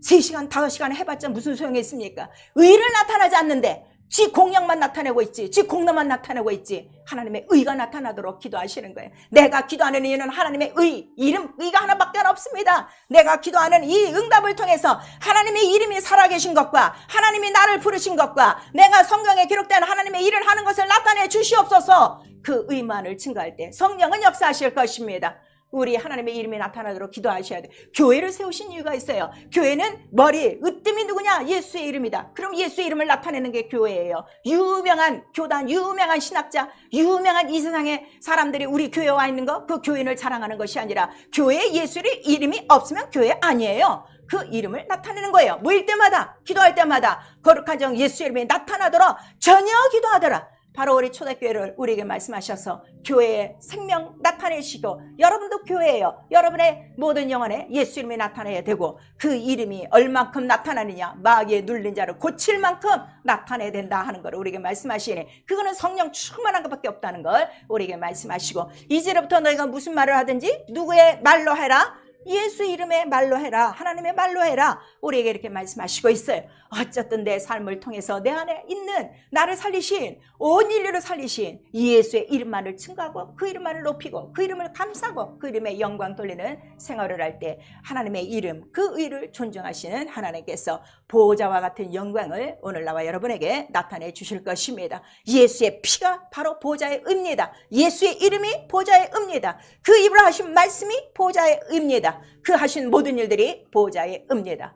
[SPEAKER 1] 3시간, 5시간 해봤자 무슨 소용이 있습니까? 의를 나타나지 않는데 지 공약만 나타내고 있지, 지 공로만 나타내고 있지. 하나님의 의가 나타나도록 기도하시는 거예요. 내가 기도하는 이유는 하나님의 의, 이름, 의가 하나밖에 없습니다. 내가 기도하는 이 응답을 통해서 하나님의 이름이 살아계신 것과 하나님이 나를 부르신 것과 내가 성경에 기록된 하나님의 일을 하는 것을 나타내 주시옵소서. 그 의만을 증거할 때 성령은 역사하실 것입니다. 우리 하나님의 이름이 나타나도록 기도하셔야 돼요. 교회를 세우신 이유가 있어요. 교회는 머리, 으뜸이 누구냐? 예수의 이름이다. 그럼 예수의 이름을 나타내는 게 교회예요. 유명한 교단, 유명한 신학자, 유명한 이 세상의 사람들이 우리 교회에 와 있는 거, 그 교인을 자랑하는 것이 아니라 교회에 예수의 이름이 없으면 교회 아니에요. 그 이름을 나타내는 거예요. 모일 때마다, 기도할 때마다 거룩한 정 예수의 이름이 나타나도록 전혀 기도하더라. 바로 우리 초대교회를 우리에게 말씀하셔서 교회의 생명 나타내시고, 여러분도 교회예요. 여러분의 모든 영혼에 예수 이름이 나타나야 되고, 그 이름이 얼만큼 나타나느냐, 마귀에 눌린 자를 고칠 만큼 나타내야 된다 하는 걸 우리에게 말씀하시니, 그거는 성령 충만한 것밖에 없다는 걸 우리에게 말씀하시고, 이제부터 너희가 무슨 말을 하든지 누구의 말로 해라, 예수 이름의 말로 해라, 하나님의 말로 해라, 우리에게 이렇게 말씀하시고 있어요. 어쨌든 내 삶을 통해서 내 안에 있는 나를 살리신, 온 인류를 살리신 예수의 이름만을 증거하고 그 이름만을 높이고 그 이름을 감사하고 그 이름의 영광 돌리는 생활을 할 때 하나님의 이름, 그 의를 존중하시는 하나님께서 보호자와 같은 영광을 오늘 나와 여러분에게 나타내 주실 것입니다. 예수의 피가 바로 보호자의 의입니다. 예수의 이름이 보호자의 의입니다. 그 입으로 하신 말씀이 보호자의 의입니다. 그 하신 모든 일들이 보호자의 의입니다.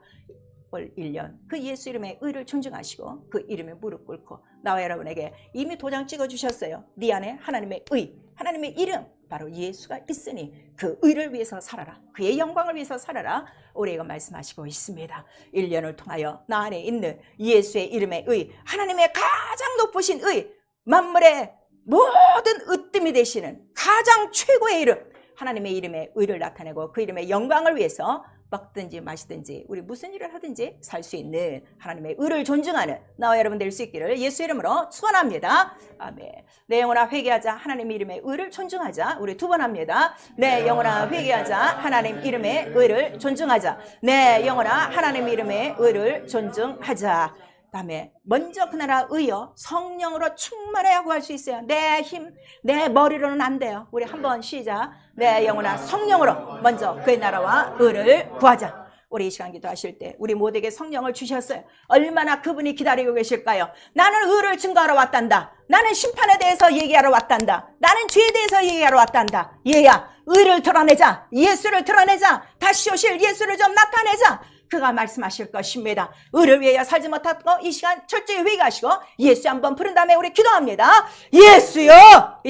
[SPEAKER 1] 올 1년 그 예수 이름의 의를 존중하시고 그 이름에 무릎 꿇고 나와 여러분에게 이미 도장 찍어 주셨어요. 네 안에 하나님의 의, 하나님의 이름, 바로 예수가 있으니 그 의를 위해서 살아라, 그의 영광을 위해서 살아라, 우리가 말씀하시고 있습니다. 1년을 통하여 나 안에 있는 예수의 이름의 의, 하나님의 가장 높으신 의, 만물의 모든 으뜸이 되시는 가장 최고의 이름, 하나님의 이름의 의를 나타내고 그 이름의 영광을 위해서 먹든지 마시든지 우리 무슨 일을 하든지 살 수 있는 하나님의 의를 존중하는 나와 여러분 될 수 있기를 예수 이름으로 축원합니다. 아멘. 내 영혼아 회개하자, 하나님 이름의 의를 존중하자. 우리 2번 합니다. 내 영혼아 회개하자, 하나님 이름의 의를 존중하자. 내 영혼아 하나님 이름의 의를 존중하자. 다음에 먼저 그 나라 의여 성령으로 충만해야 구할 수 있어요. 내 힘, 내 머리로는 안 돼요. 우리 한번 시작. 내 영혼아 성령으로 먼저 그의 나라와 의를 구하자. 우리 이 시간 기도하실 때 우리 모두에게 성령을 주셨어요. 얼마나 그분이 기다리고 계실까요? 나는 의를 증거하러 왔단다. 나는 심판에 대해서 얘기하러 왔단다. 나는 죄에 대해서 얘기하러 왔단다. 얘야, 의를 드러내자. 예수를 드러내자. 다시 오실 예수를 좀 나타내자. 그가 말씀하실 것입니다. 의를 위하여 살지 못하고 이 시간 철저히 회개하시고 예수 한번 부른 다음에 우리 기도합니다. 예수여!